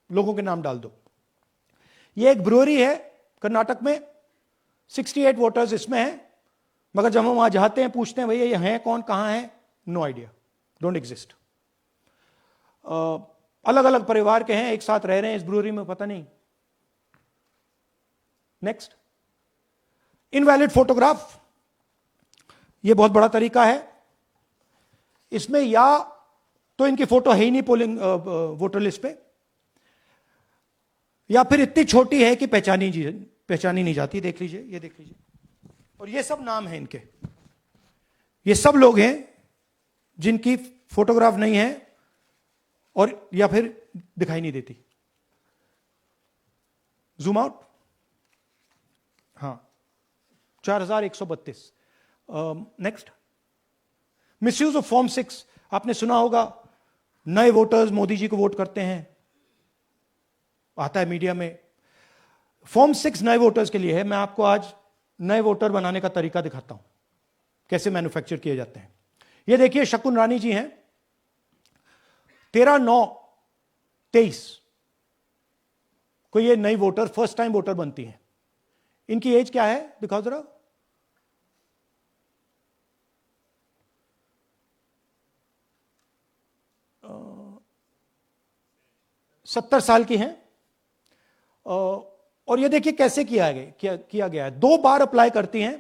लोगों के नाम डाल दो। ये एक ब्रूअरी है कर्नाटक में, 68 वोटर्स इसमें हैं, मगर जब हम वहां जाते हैं पूछते हैं भैया ये हैं कौन, कहां है, नो आइडिया, डोंट एग्जिस्ट। अलग अलग परिवार के हैं, एक साथ रह रहे हैं इस ब्रूअरी में, पता नहीं। नेक्स्ट, इनवैलिड फोटोग्राफ, यह बहुत बड़ा तरीका है। इसमें या तो इनकी फोटो है ही नहीं पोलिंग वोटर लिस्ट पे, या फिर इतनी छोटी है कि पहचानी नहीं जाती। देख लीजिए, ये देख लीजिए, और ये सब नाम है इनके, ये सब लोग हैं जिनकी फोटोग्राफ नहीं है और या फिर दिखाई नहीं देती। जूम आउट, हां, 4132। नेक्स्ट, मिसयूज ऑफ फॉर्म 6, आपने सुना होगा, नए वोटर्स मोदी जी को वोट करते हैं, आता है मीडिया में। फॉर्म 6 नए वोटर्स के लिए है। मैं आपको आज नए वोटर बनाने का तरीका दिखाता हूं, कैसे मैन्युफैक्चर किए जाते हैं। ये देखिए, शकुन रानी जी हैं, 13/9/23 को ये नई वोटर, फर्स्ट टाइम वोटर बनती हैं। इनकी एज क्या है, दिखाओ जरा। 70 साल की हैं। और ये देखिए कैसे किया गया है। 2 बार अप्लाई करती हैं,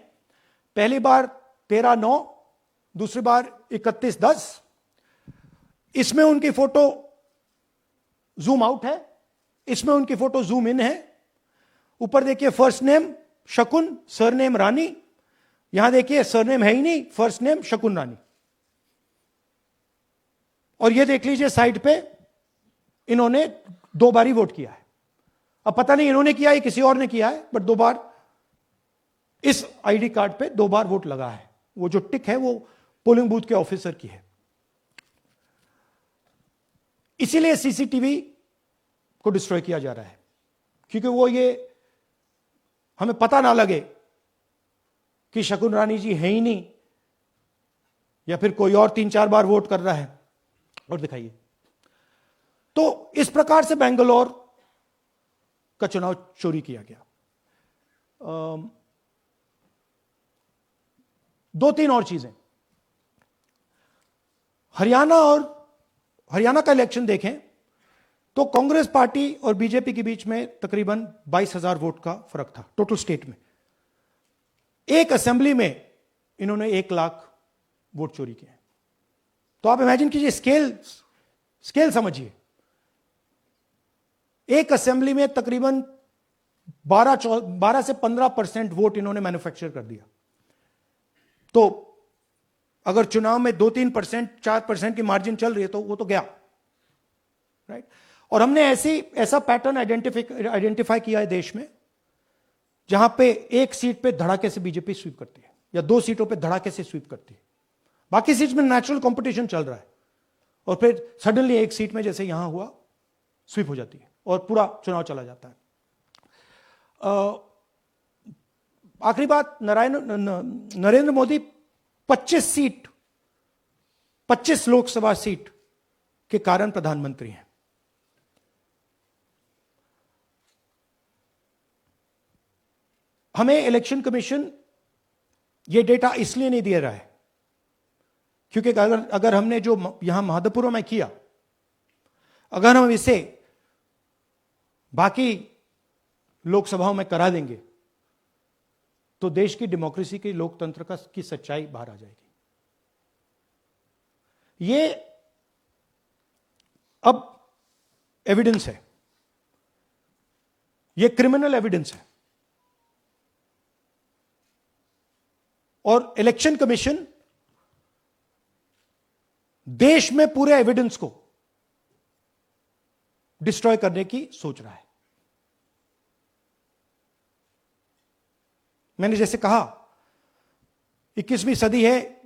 पहली बार 13/9, दूसरी बार 31/10। इसमें उनकी फोटो जूम आउट है, इसमें उनकी फोटो जूम इन है। ऊपर देखिए फर्स्ट नेम शकुन, सरनेम रानी। यहां देखिए सरनेम है ही नहीं, फर्स्ट नेम शकुन रानी। और ये देख लीजिए साइड पे इन्होंने 2 बार ही वोट किया है। अब पता नहीं इन्होंने किया है किसी और ने किया है, बट 2 बार इस आईडी कार्ड पे 2 बार वोट लगा है। वो जो टिक है वो पोलिंग बूथ के ऑफिसर की है। इसीलिए सीसीटीवी को डिस्ट्रॉय किया जा रहा है, क्योंकि वो ये हमें पता ना लगे कि शकुन रानी जी है ही नहीं, या फिर कोई और 3-4 बार वोट कर रहा है। और दिखाइए, तो इस प्रकार से बेंगलोर का चुनाव चोरी किया गया। 2-3 और चीजें। हरियाणा का इलेक्शन देखें तो कांग्रेस पार्टी और बीजेपी के बीच में तकरीबन 22,000 वोट का फर्क था टोटल स्टेट में। एक असेंबली में इन्होंने 1 लाख वोट चोरी किए। तो आप इमेजिन कीजिए, स्केल समझिए। एक असेंबली में तकरीबन 12 से 15% वोट इन्होंने मैन्युफैक्चर कर दिया। तो अगर चुनाव में 2-3%, 4% की मार्जिन चल रही है तो वो तो गया, राइट। और हमने ऐसा पैटर्न आइडेंटिफाई किया है देश में, जहां पे एक सीट पे धड़ाके से बीजेपी स्वीप करती है, या 2 सीटों पे धड़ाके से स्वीप करती है। बाकी सीट में नेचुरल कंपटीशन चल रहा है, और फिर सडनली एक सीट में जैसे यहां हुआ स्वीप हो जाती है और पूरा चुनाव चला जाता है। आखिरी बात, नरेंद्र मोदी 25 लोकसभा सीट के कारण प्रधानमंत्री हैं। हमें इलेक्शन कमीशन ये डेटा इसलिए नहीं दे रहा है क्योंकि अगर हमने जो यहां महादपुरम में किया, अगर हम इसे बाकी लोकसभाओं में करा देंगे तो देश की डेमोक्रेसी की, लोकतंत्र की सच्चाई बाहर आ जाएगी। ये अब एविडेंस है, ये क्रिमिनल एविडेंस है। और इलेक्शन कमीशन देश में पूरे एविडेंस को डिस्ट्रॉय करने की सोच रहा है। मैंने जैसे कहा 21वीं सदी है,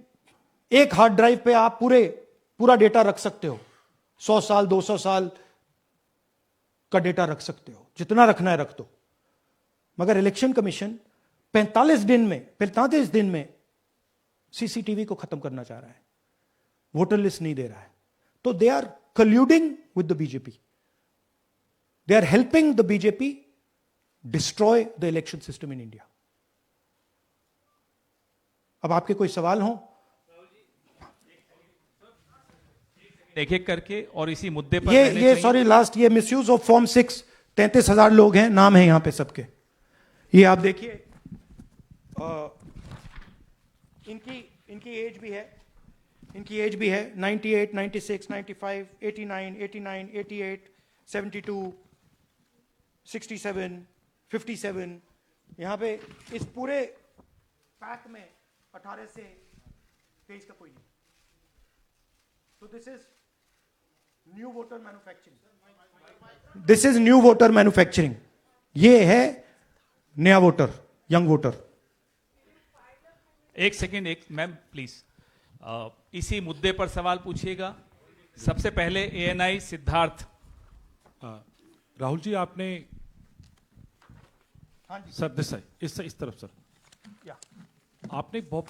एक हार्ड ड्राइव पे आप पूरा डेटा रख सकते हो, 100 साल 200 साल का डेटा रख सकते हो, जितना रखना है रख दो। मगर इलेक्शन कमीशन 45 दिन में सीसीटीवी को खत्म करना चाह रहा है, वोटर लिस्ट नहीं दे रहा है. तो they are colluding with the BJP. They are helping the BJP destroy the election system in India. अब आपके कोई सवाल हो? एक एक करके और इसी मुद्दे पर ये सॉरी लास्ट, ये मिसयूज ऑफ फॉर्म 6, 33,000 लोग हैं, नाम है यहां पे सबके. ये आप देखिए, इनकी एज भी है, 98, 96, 95, 89, 88, 72, 67, 57. यहां पे इस पूरे पैक में 18 से 23 का कोई नहीं. So this is new voter manufacturing. This is new voter manufacturing. ये है नया वोटर, यंग वोटर. एक सेकेंड, एक मैम प्लीज, इसी मुद्दे पर सवाल पूछिएगा. सबसे पहले एएनआई सिद्धार्थ. राहुल जी, आपने हाँ जी सर इस तरफ सर, या आपने बहुत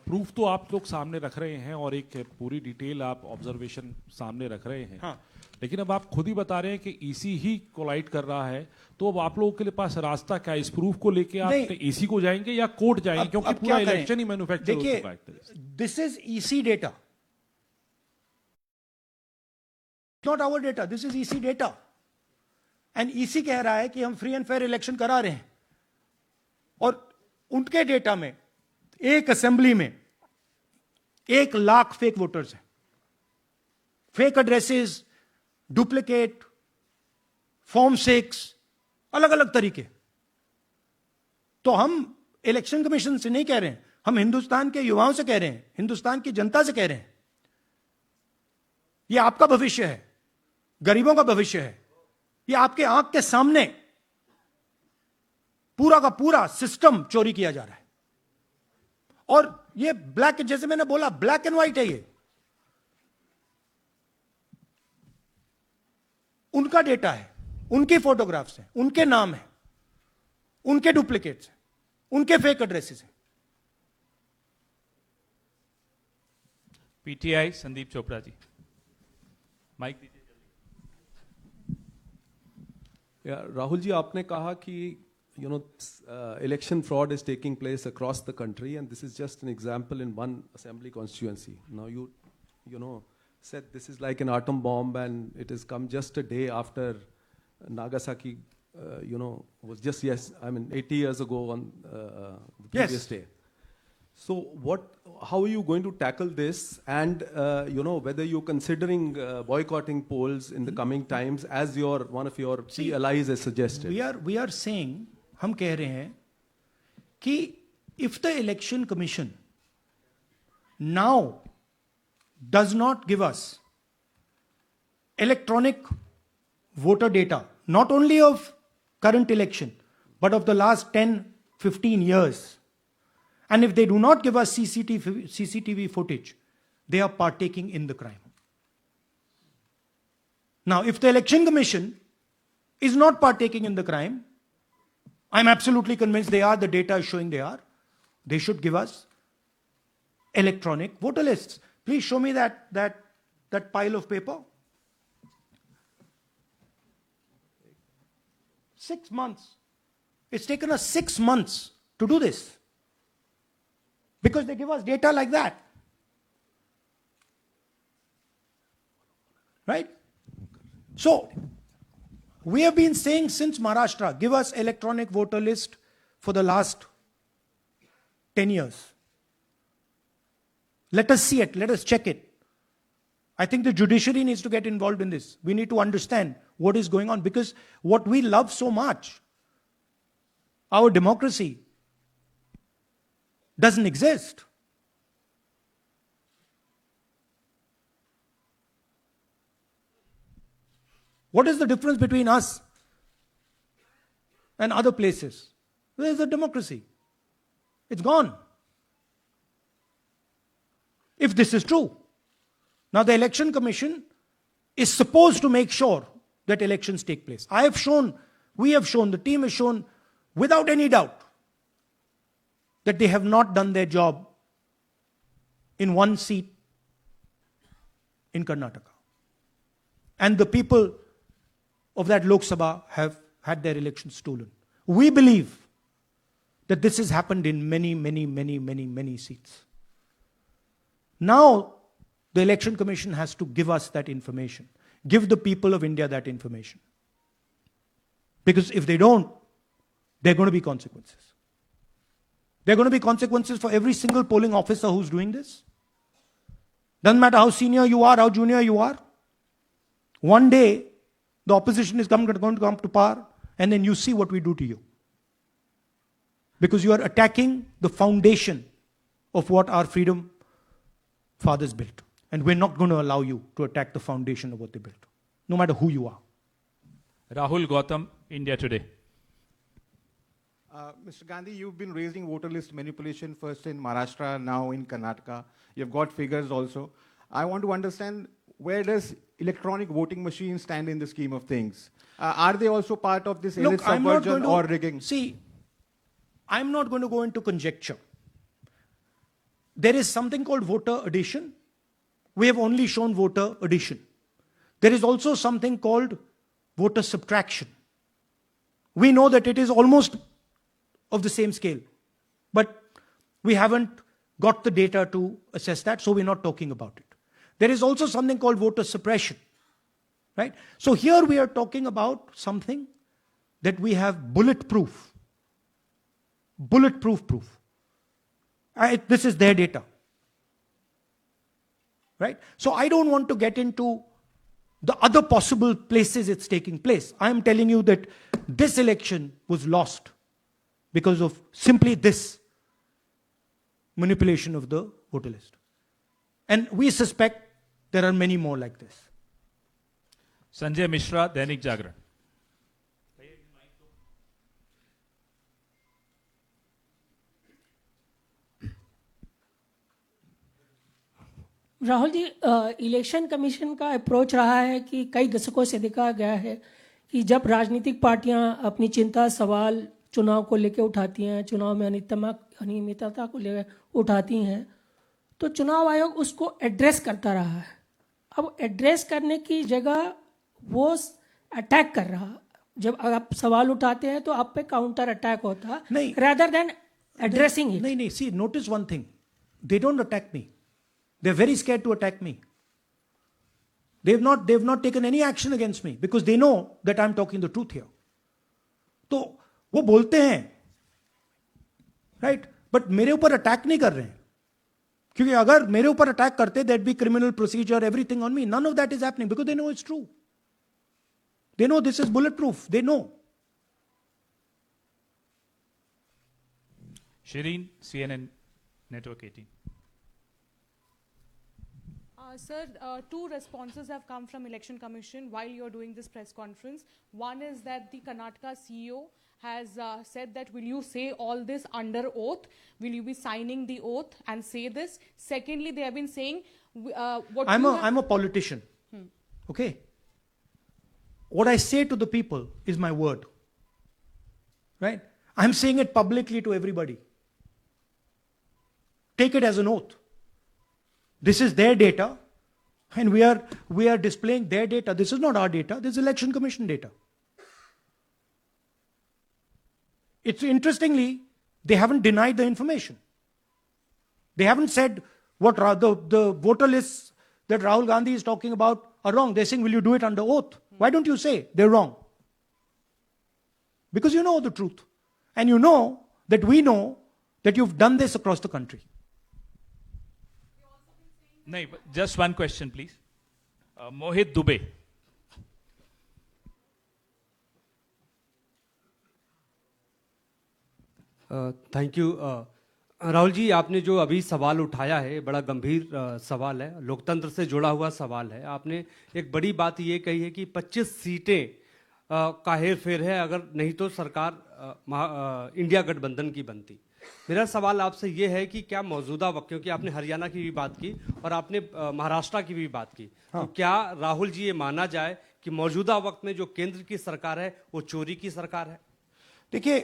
प्रूफ तो आप लोग सामने रख रहे हैं और एक पूरी डिटेल आप ऑब्जर्वेशन सामने रख रहे हैं. हाँ. लेकिन अब आप खुद ही बता रहे हैं कि ईसी ही कोलाइड कर रहा है, तो अब आप लोगों के लिए पास रास्ता क्या है? इस प्रूफ को लेके आप ईसी को जाएंगे या कोर्ट जाएंगे? क्योंकि पूरा इलेक्शन ही मैन्युफैक्चर हो चुका है. This is EC data, not our data. This is EC data. And EC कह रहा है कि हम फ्री एंड फेयर इलेक्शन करा रहे हैं, और उनके डेटा में एक असेंबली में 1 लाख फेक वोटर्स हैं, फेक एड्रेसेस, डुप्लीकेट, फॉर्म 6, अलग अलग तरीके. तो हम इलेक्शन कमीशन से नहीं कह रहे हैं, हम हिंदुस्तान के युवाओं से कह रहे हैं, हिंदुस्तान की जनता से कह रहे हैं, यह आपका भविष्य है, गरीबों का भविष्य है. यह आपके आंख के सामने पूरा का पूरा सिस्टम चोरी किया जा रहा है. और ये ब्लैक, जैसे मैंने बोला, ब्लैक एंड व्हाइट है. ये उनका डेटा है, उनकी फोटोग्राफ्स हैं, उनके नाम हैं, उनके डुप्लीकेट्स हैं, उनके फेक एड्रेसेस हैं. पीटीआई संदीप चोपड़ा जी, माइक दीजिए. राहुल जी, आपने कहा कि election fraud is taking place across the country, and this is just an example in one assembly constituency. Now you said this is like an atom bomb, and it has come just a day after Nagasaki, was just 80 years ago on the previous day. So how are you going to tackle this, and whether you're considering boycotting polls in the coming times, as one of your key allies has suggested? We are saying, हम कह रहे हैं कि if the election commission now does not give us electronic voter data, not only of current election, but of the last 10-15 years, and if they do not give us CCTV footage, they are partaking in the crime. Now, if the election commission is not partaking in the crime, I'm absolutely convinced they are, the data is showing they are, they should give us electronic voter lists. Please show me that pile of paper. 6 months. It's taken us 6 months to do this, because they give us data like that. Right? So, we have been saying since Maharashtra, give us electronic voter list for the last 10 years. Let us see it, let us check it. I think the judiciary needs to get involved in this. We need to understand what is going on, because what we love so much, our democracy, doesn't exist. What is the difference between us and other places? There is a democracy. It's gone. If this is true. Now the election commission is supposed to make sure that elections take place. I have shown, we have shown, the team has shown without any doubt that they have not done their job in one seat in Karnataka. And the people of that Lok Sabha have had their elections stolen. We believe that this has happened in many seats. Now, the Election Commission has to give us that information. Give the people of India that information. Because if they don't, there are going to be consequences. There are going to be consequences for every single polling officer who's doing this. Doesn't matter how senior you are, how junior you are. One day, the opposition is going to come to power, and then you see what we do to you. Because you are attacking the foundation of what our freedom fathers built. And we're not going to allow you to attack the foundation of what they built, no matter who you are. Rahul Gautam, India Today. Mr. Gandhi, you've been raising voter list manipulation first in Maharashtra, now in Karnataka. You've got figures also. I want to understand, where does electronic voting machines stand in the scheme of things? Are they also part of this elite subversion or rigging? See, I'm not going to go into conjecture. There is something called voter addition. We have only shown voter addition. There is also something called voter subtraction. We know that it is almost of the same scale, but we haven't got the data to assess that, so we're not talking about it. There is also something called voter suppression, right? So here we are talking about something that we have bulletproof proof. This is their data, right? So I don't want to get into the other possible places it's taking place. I am telling you that this election was lost because of simply this manipulation of the voter list. And we suspect there are many more like this. Sanjay Mishra, Dainik Jagran. Rahul ji, election commission का approach रहा है कि कई दशकों से देखा गया है कि जब राजनीतिक पार्टियां अपनी चिंता सवाल चुनाव को लेकर उठाती हैं, चुनाव में अनियमितता को लेकर उठाती हैं, तो चुनाव आयोग उसको एड्रेस करता रहा है. अब एड्रेस करने की जगह वो अटैक कर रहा. जब आप सवाल उठाते हैं तो आप पे काउंटर अटैक होता है, rather than addressing it. नहीं, see, notice one thing. They don't attack me. They're very scared to attack me. They've not taken any action against me because they know that I'm talking the truth here. तो वो बोलते हैं, right? But मेरे ऊपर attack नहीं कर रहे हैं. क्योंकि अगर मेरे ऊपर अटैक करते, there'd be criminal procedure, everything on me. None of that is happening because they know it's true. They know this is bulletproof. They know. Shireen, CNN Network 18. Sir, two responses have come from Election Commission while you're doing this press conference. One is that the Karnataka CEO has said that, will you say all this under oath? Will you be signing the oath and say this? Secondly, they have been saying I'm a politician. Okay? What I say to the people is my word. Right? I'm saying it publicly to everybody. Take it as an oath. This is their data, and we are displaying their data. This is not our data. This is Election Commission data. It's interestingly, they haven't denied the information. They haven't said what the voter lists that Rahul Gandhi is talking about are wrong. They're saying, will you do it under oath? Why don't you say they're wrong? Because you know the truth. And you know that we know that you've done this across the country. No, just one question, please. Mohit Dubey. Thank you. Rahul ji, आपने जो अभी सवाल उठाया है बड़ा गंभीर सवाल है, लोकतंत्र से जुड़ा हुआ सवाल है. आपने एक बड़ी बात ये कही है कि 25 सीटें का हेर फेर है, अगर नहीं तो सरकार इंडिया गठबंधन की बनती. मेरा सवाल आपसे ये है कि क्या मौजूदा वक्त, क्योंकि आपने हरियाणा की भी बात की और आपने महाराष्ट्र की भी बात की, तो क्या राहुल जी ये माना जाए कि मौजूदा वक्त में जो केंद्र की सरकार है वो चोरी की सरकार है? देखिए,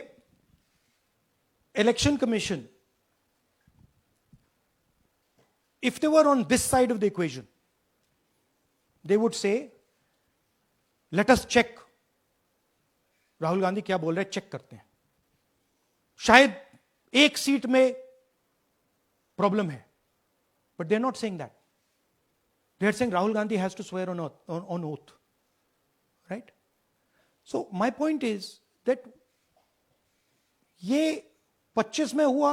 election commission if they were on this side of the equation, they would say, let us check. Rahul Gandhi क्या बोल रहे हैं, चेक करते हैं. शायद एक सीट में प्रॉब्लम है, but they're not saying that. They're saying Rahul Gandhi has to swear on oath. Right? So my point is that ये 25 में हुआ,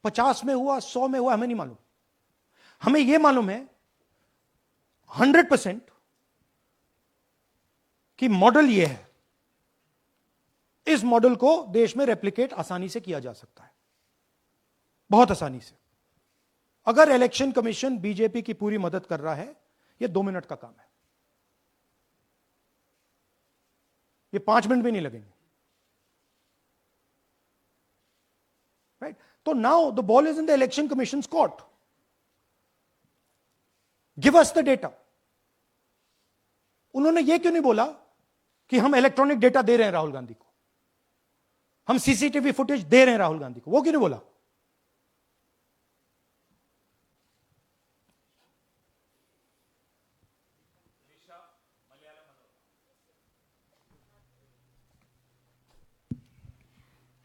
50 में हुआ, 100 में हुआ, हमें नहीं मालूम. हमें यह मालूम है 100% कि मॉडल यह है. इस मॉडल को देश में रेप्लिकेट आसानी से किया जा सकता है, बहुत आसानी से. अगर इलेक्शन कमीशन बीजेपी की पूरी मदद कर रहा है, यह 2 मिनट का काम है, ये 5 मिनट भी नहीं लगेंगे. राइट? तो now the ball is in the election commission court. Give us the data. उन्होंने यह क्यों नहीं बोला कि हम इलेक्ट्रॉनिक डेटा दे रहे हैं राहुल गांधी को, हम सीसीटीवी फुटेज दे रहे हैं राहुल गांधी को? वो क्यों नहीं बोला?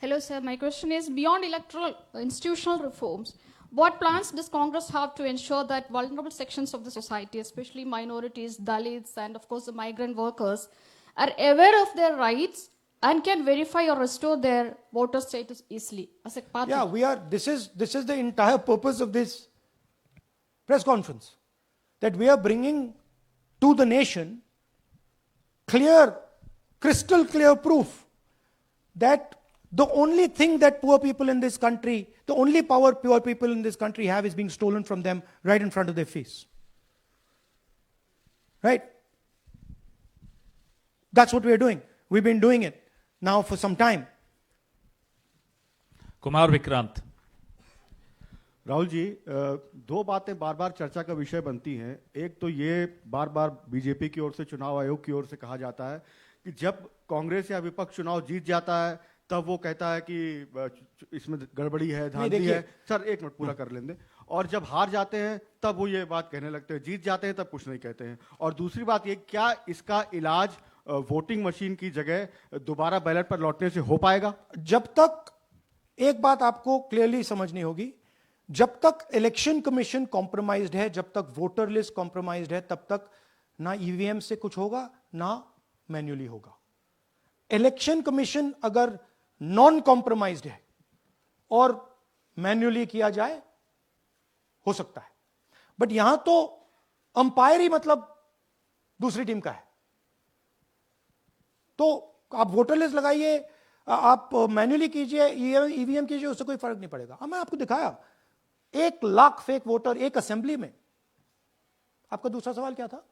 Hello, sir. My question is, beyond electoral institutional reforms, what plans does Congress have to ensure that vulnerable sections of the society, especially minorities, Dalits, and of course the migrant workers, are aware of their rights and can verify or restore their voter status easily as a party? Yeah, this is the entire purpose of this press conference, that we are bringing to the nation crystal clear proof that the only thing that poor people in this country, the only power poor people in this country have is being stolen from them right in front of their face. Right? That's what we are doing. We've been doing it now for some time. Kumar Vikrant. Rahul ji, 2 बातें बार बार चर्चा का विषय बनती हैं. एक तो ये बार बार BJP की ओर से, चुनाव आयोग की ओर से कहा जाता है कि जब कांग्रेस या विपक्ष चुनाव जीत जाता है तब वो कहता है कि इसमें गड़बड़ी है, धांधली है. सर एक मिनट पूरा कर लेंगे. और जब हार जाते हैं तब वो ये बात कहने लगते हैं, जीत जाते हैं तब कुछ नहीं कहते हैं. और दूसरी बात ये, क्या इसका इलाज वोटिंग मशीन की जगह दोबारा बैलेट पर लौटने से हो पाएगा? जब तक, एक बात आपको क्लियरली समझनी होगी, जब तक इलेक्शन कमीशन कॉम्प्रोमाइज्ड है, जब तक वोटर लिस्ट कॉम्प्रोमाइज्ड है, तब तक ना ईवीएम से कुछ होगा ना मैन्युअली होगा. इलेक्शन कमीशन अगर नॉन कॉम्प्रोमाइज्ड है और मैन्युअली किया जाए, हो सकता है. बट यहां तो अंपायर ही मतलब दूसरी टीम का है. तो आप वोटर लिस्ट लगाइए, आप मैन्युअली कीजिए, ईवीएम कीजिए, उससे कोई फर्क नहीं पड़ेगा. मैं आपको दिखाया 1 लाख फेक वोटर एक असेंबली में. आपका दूसरा सवाल क्या था?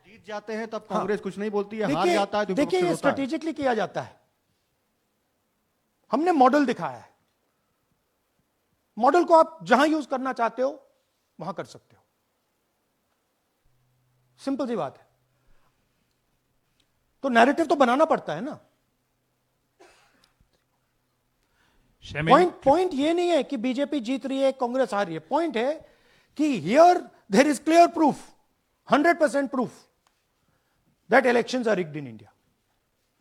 जीत जाते हैं तब कांग्रेस कुछ नहीं बोलती है, हार जाता है तो देखिए, ये स्ट्रेटेजिकली किया जाता है. हमने मॉडल दिखाया है. मॉडल को आप जहां यूज करना चाहते हो वहां कर सकते हो. सिंपल सी बात है. तो नैरेटिव तो बनाना पड़ता है ना. पॉइंट ये नहीं है कि बीजेपी जीत रही है, कांग्रेस हार रही है. पॉइंट है कि here there is clear proof, 100% proof that elections are rigged in India.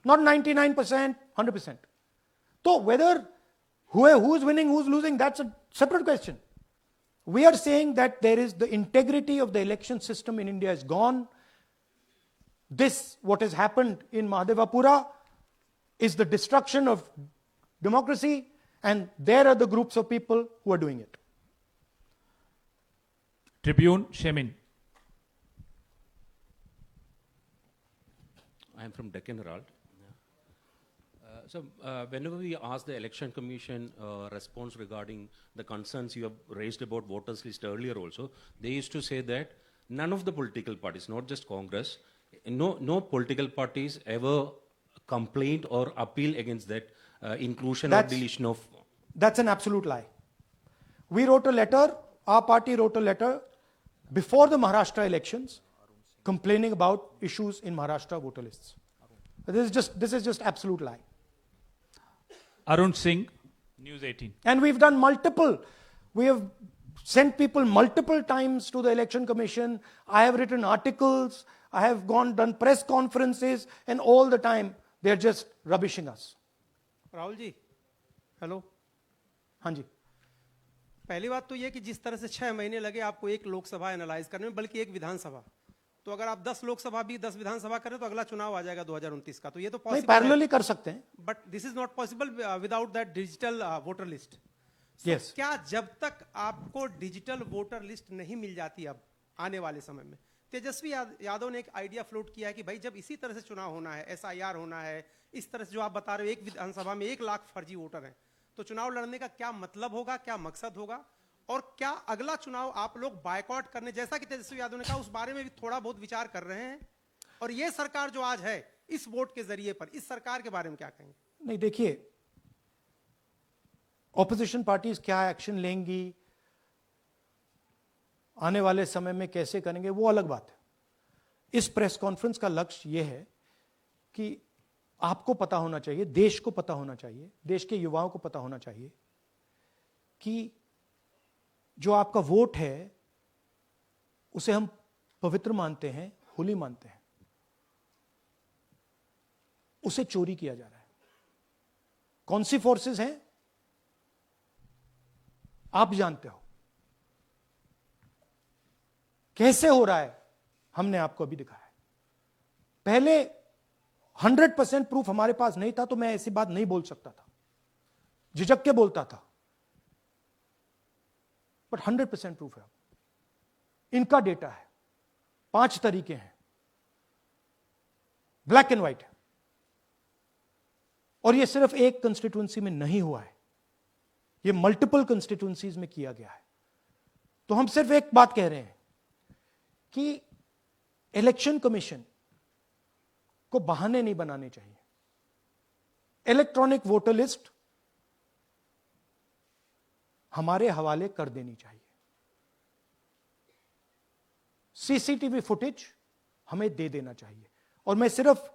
Not 99%, 100%. So whether who's winning, who's losing, that's a separate question. We are saying that there is the integrity of the election system in India is gone. What has happened in Mahadevapura is the destruction of democracy, and there are the groups of people who are doing it. Tribune, Shemin. I am from Deccan Herald. Whenever we ask the Election Commission response regarding the concerns you have raised about voters list earlier also, they used to say that none of the political parties, not just Congress, no political parties ever complained or appeal against that inclusion or deletion of... That's an absolute lie. We wrote a letter, our party wrote a letter before the Maharashtra elections complaining about issues in Maharashtra voter lists. This is just absolute lie. Arun Singh, News 18. And we've done multiple. We have sent people multiple times to the election commission. I have written articles. I have done press conferences, and all the time they're just rubbishing us. Rahul ji, hello. हाँ जी. पहली बात तो ये कि जिस तरह से 6 महीने लगे आपको एक लोकसभा एनालाइज करने में, बल्कि एक विधानसभा, तो अगर आप 10 लोकसभा भी 10 विधानसभा करें तो अगला चुनाव आ जाएगा 2029 का. तो ये तो पॉसिबल पैरेलली कर सकते हैं. But this is not possible without that digital voter list. Yes. क्या जब तक आपको डिजिटल वोटर लिस्ट नहीं मिल जाती अब आने वाले समय में, तेजस्वी यादव ने एक आइडिया फ्लोट किया है कि भाई जब इसी तरह से चुनाव होना है, SIR होना है, इस तरह से जो आप बता रहे हो एक विधानसभा में 1 लाख फर्जी वोटर हैं, तो चुनाव लड़ने का क्या मतलब होगा, क्या मकसद होगा, और क्या अगला चुनाव आप लोग बायकॉट करने, जैसा कि तेजस्वी यादव ने कहा, उस बारे में भी थोड़ा बहुत विचार कर रहे हैं? और ये सरकार जो आज है इस वोट के जरिए पर, इस सरकार के बारे में क्या कहेंगे? नहीं, देखिए, ऑपोजिशन पार्टीज क्या एक्शन लेंगी, आने वाले समय में कैसे करेंगे, वो अलग बात है. इस प्रेस कॉन्फ्रेंस का लक्ष्य यह है कि आपको पता होना चाहिए, देश को पता होना चाहिए, देश के युवाओं को पता होना चाहिए कि जो आपका वोट है उसे हम पवित्र मानते हैं, होली मानते हैं, उसे चोरी किया जा रहा है. कौन सी फोर्सेस हैं आप जानते हो, कैसे हो रहा है हमने आपको अभी दिखाया है. पहले 100% प्रूफ हमारे पास नहीं था तो मैं ऐसी बात नहीं बोल सकता था, झिझक के बोलता था, बट 100% प्रूफ है. इनका डेटा है, 5 तरीके हैं, ब्लैक एंड व्हाइट है, और यह सिर्फ एक कंस्टिट्यूएंसी में नहीं हुआ है, यह मल्टीपल कंस्टिट्यूएंसीज में किया गया है. तो हम सिर्फ एक बात कह रहे हैं कि इलेक्शन कमीशन को बहाने नहीं बनाने चाहिए. इलेक्ट्रॉनिक वोटर लिस्ट हमारे हवाले कर देनी चाहिए. CCTV फुटेज हमें दे देना चाहिए. और मैं सिर्फ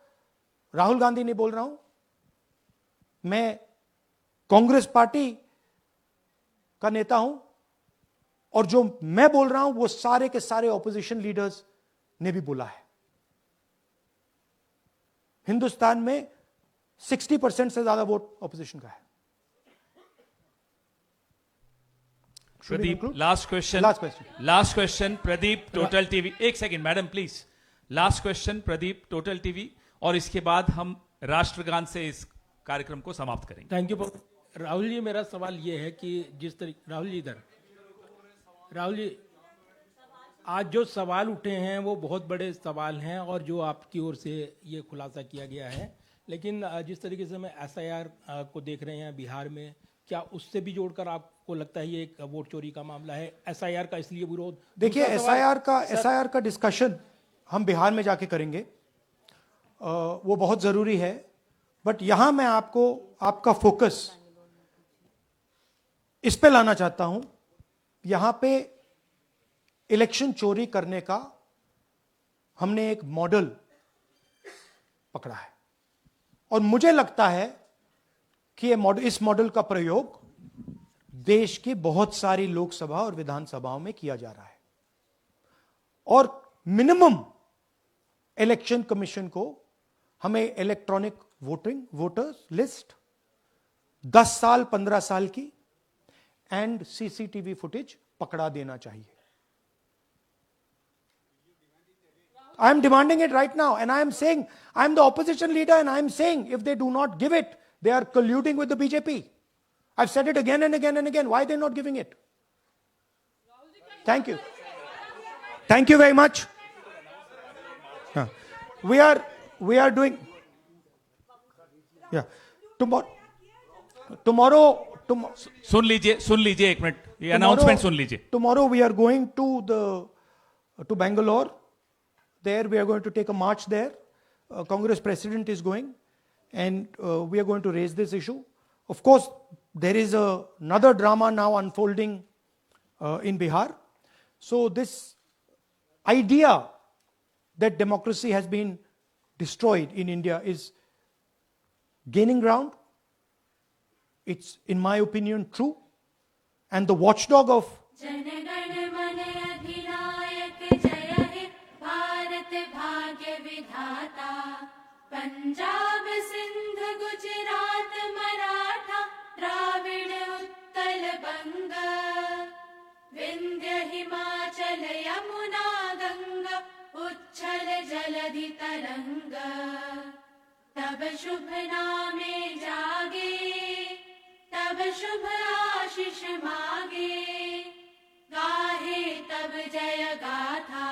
राहुल गांधी नहीं बोल रहा हूं, मैं कांग्रेस पार्टी का नेता हूं, और जो मैं बोल रहा हूं वो सारे के सारे ऑपोजिशन लीडर्स ने भी बोला है. हिंदुस्तान में 60% से ज्यादा वोट ऑपोजिशन का है. Pradeep, last question Pradeep, total TV. एक second madam please. Last question Pradeep, total TV, और इसके बाद हम राष्ट्रगान से इस कार्यक्रम को समाप्त करेंगे. Thank you. राहुल जी, मेरा सवाल यह है कि जिस तरीके, राहुल जी इधर, राहुल जी, आज जो सवाल उठे हैं वो बहुत बड़े सवाल हैं और जो आपकी ओर से ये खुलासा किया गया है, लेकिन जिस तरीके से मैं SIR को देख रहे हैं बिहार में, क्या उससे भी जोड़कर आपको लगता है ये एक वोट चोरी का मामला है? SIR का इसलिए विरोध, देखिए, SIR का डिस्कशन हम बिहार में जाके करेंगे, वो बहुत जरूरी है. बट यहां मैं आपको आपका फोकस इस पे लाना चाहता हूं. यहां पे इलेक्शन चोरी करने का हमने एक मॉडल पकड़ा है, और मुझे लगता है कि इस मॉडल का प्रयोग देश की बहुत सारी लोकसभा और विधानसभाओं में किया जा रहा है. और मिनिमम इलेक्शन कमीशन को हमें इलेक्ट्रॉनिक वोटर्स लिस्ट 10 साल 15 साल की एंड CCTV फुटेज पकड़ा देना चाहिए. I am demanding it right now, and I am saying, I am the opposition leader, and I am saying, if they do not give it, they are colluding with the BJP. I've said it again and again and again. Why are they not giving it? Thank you. Thank you very much. We are doing, yeah. Tomorrow. सुन लीजिए एक minute, ये announcement सुन लीजिए. Tomorrow we are going to Bangalore. There we are going to take a march there. Congress president is going, and we are going to raise this issue. Of course, there is another drama now unfolding in Bihar. So this idea that democracy has been destroyed in India is gaining ground. It's, in my opinion, true. And the watchdog of जनगण मन अधिनायक जय हे भारत भाग्य विधाता। पंजाब सिंध गुजरात मराठा द्राविड़ उत्कल बंग, विंध्य हिमाचल यमुना गंगा उच्छल जलधि तरंग। तब शुभ नामे जागे, तब शुभ आशीष मागे, गाहे तब जय गाथा।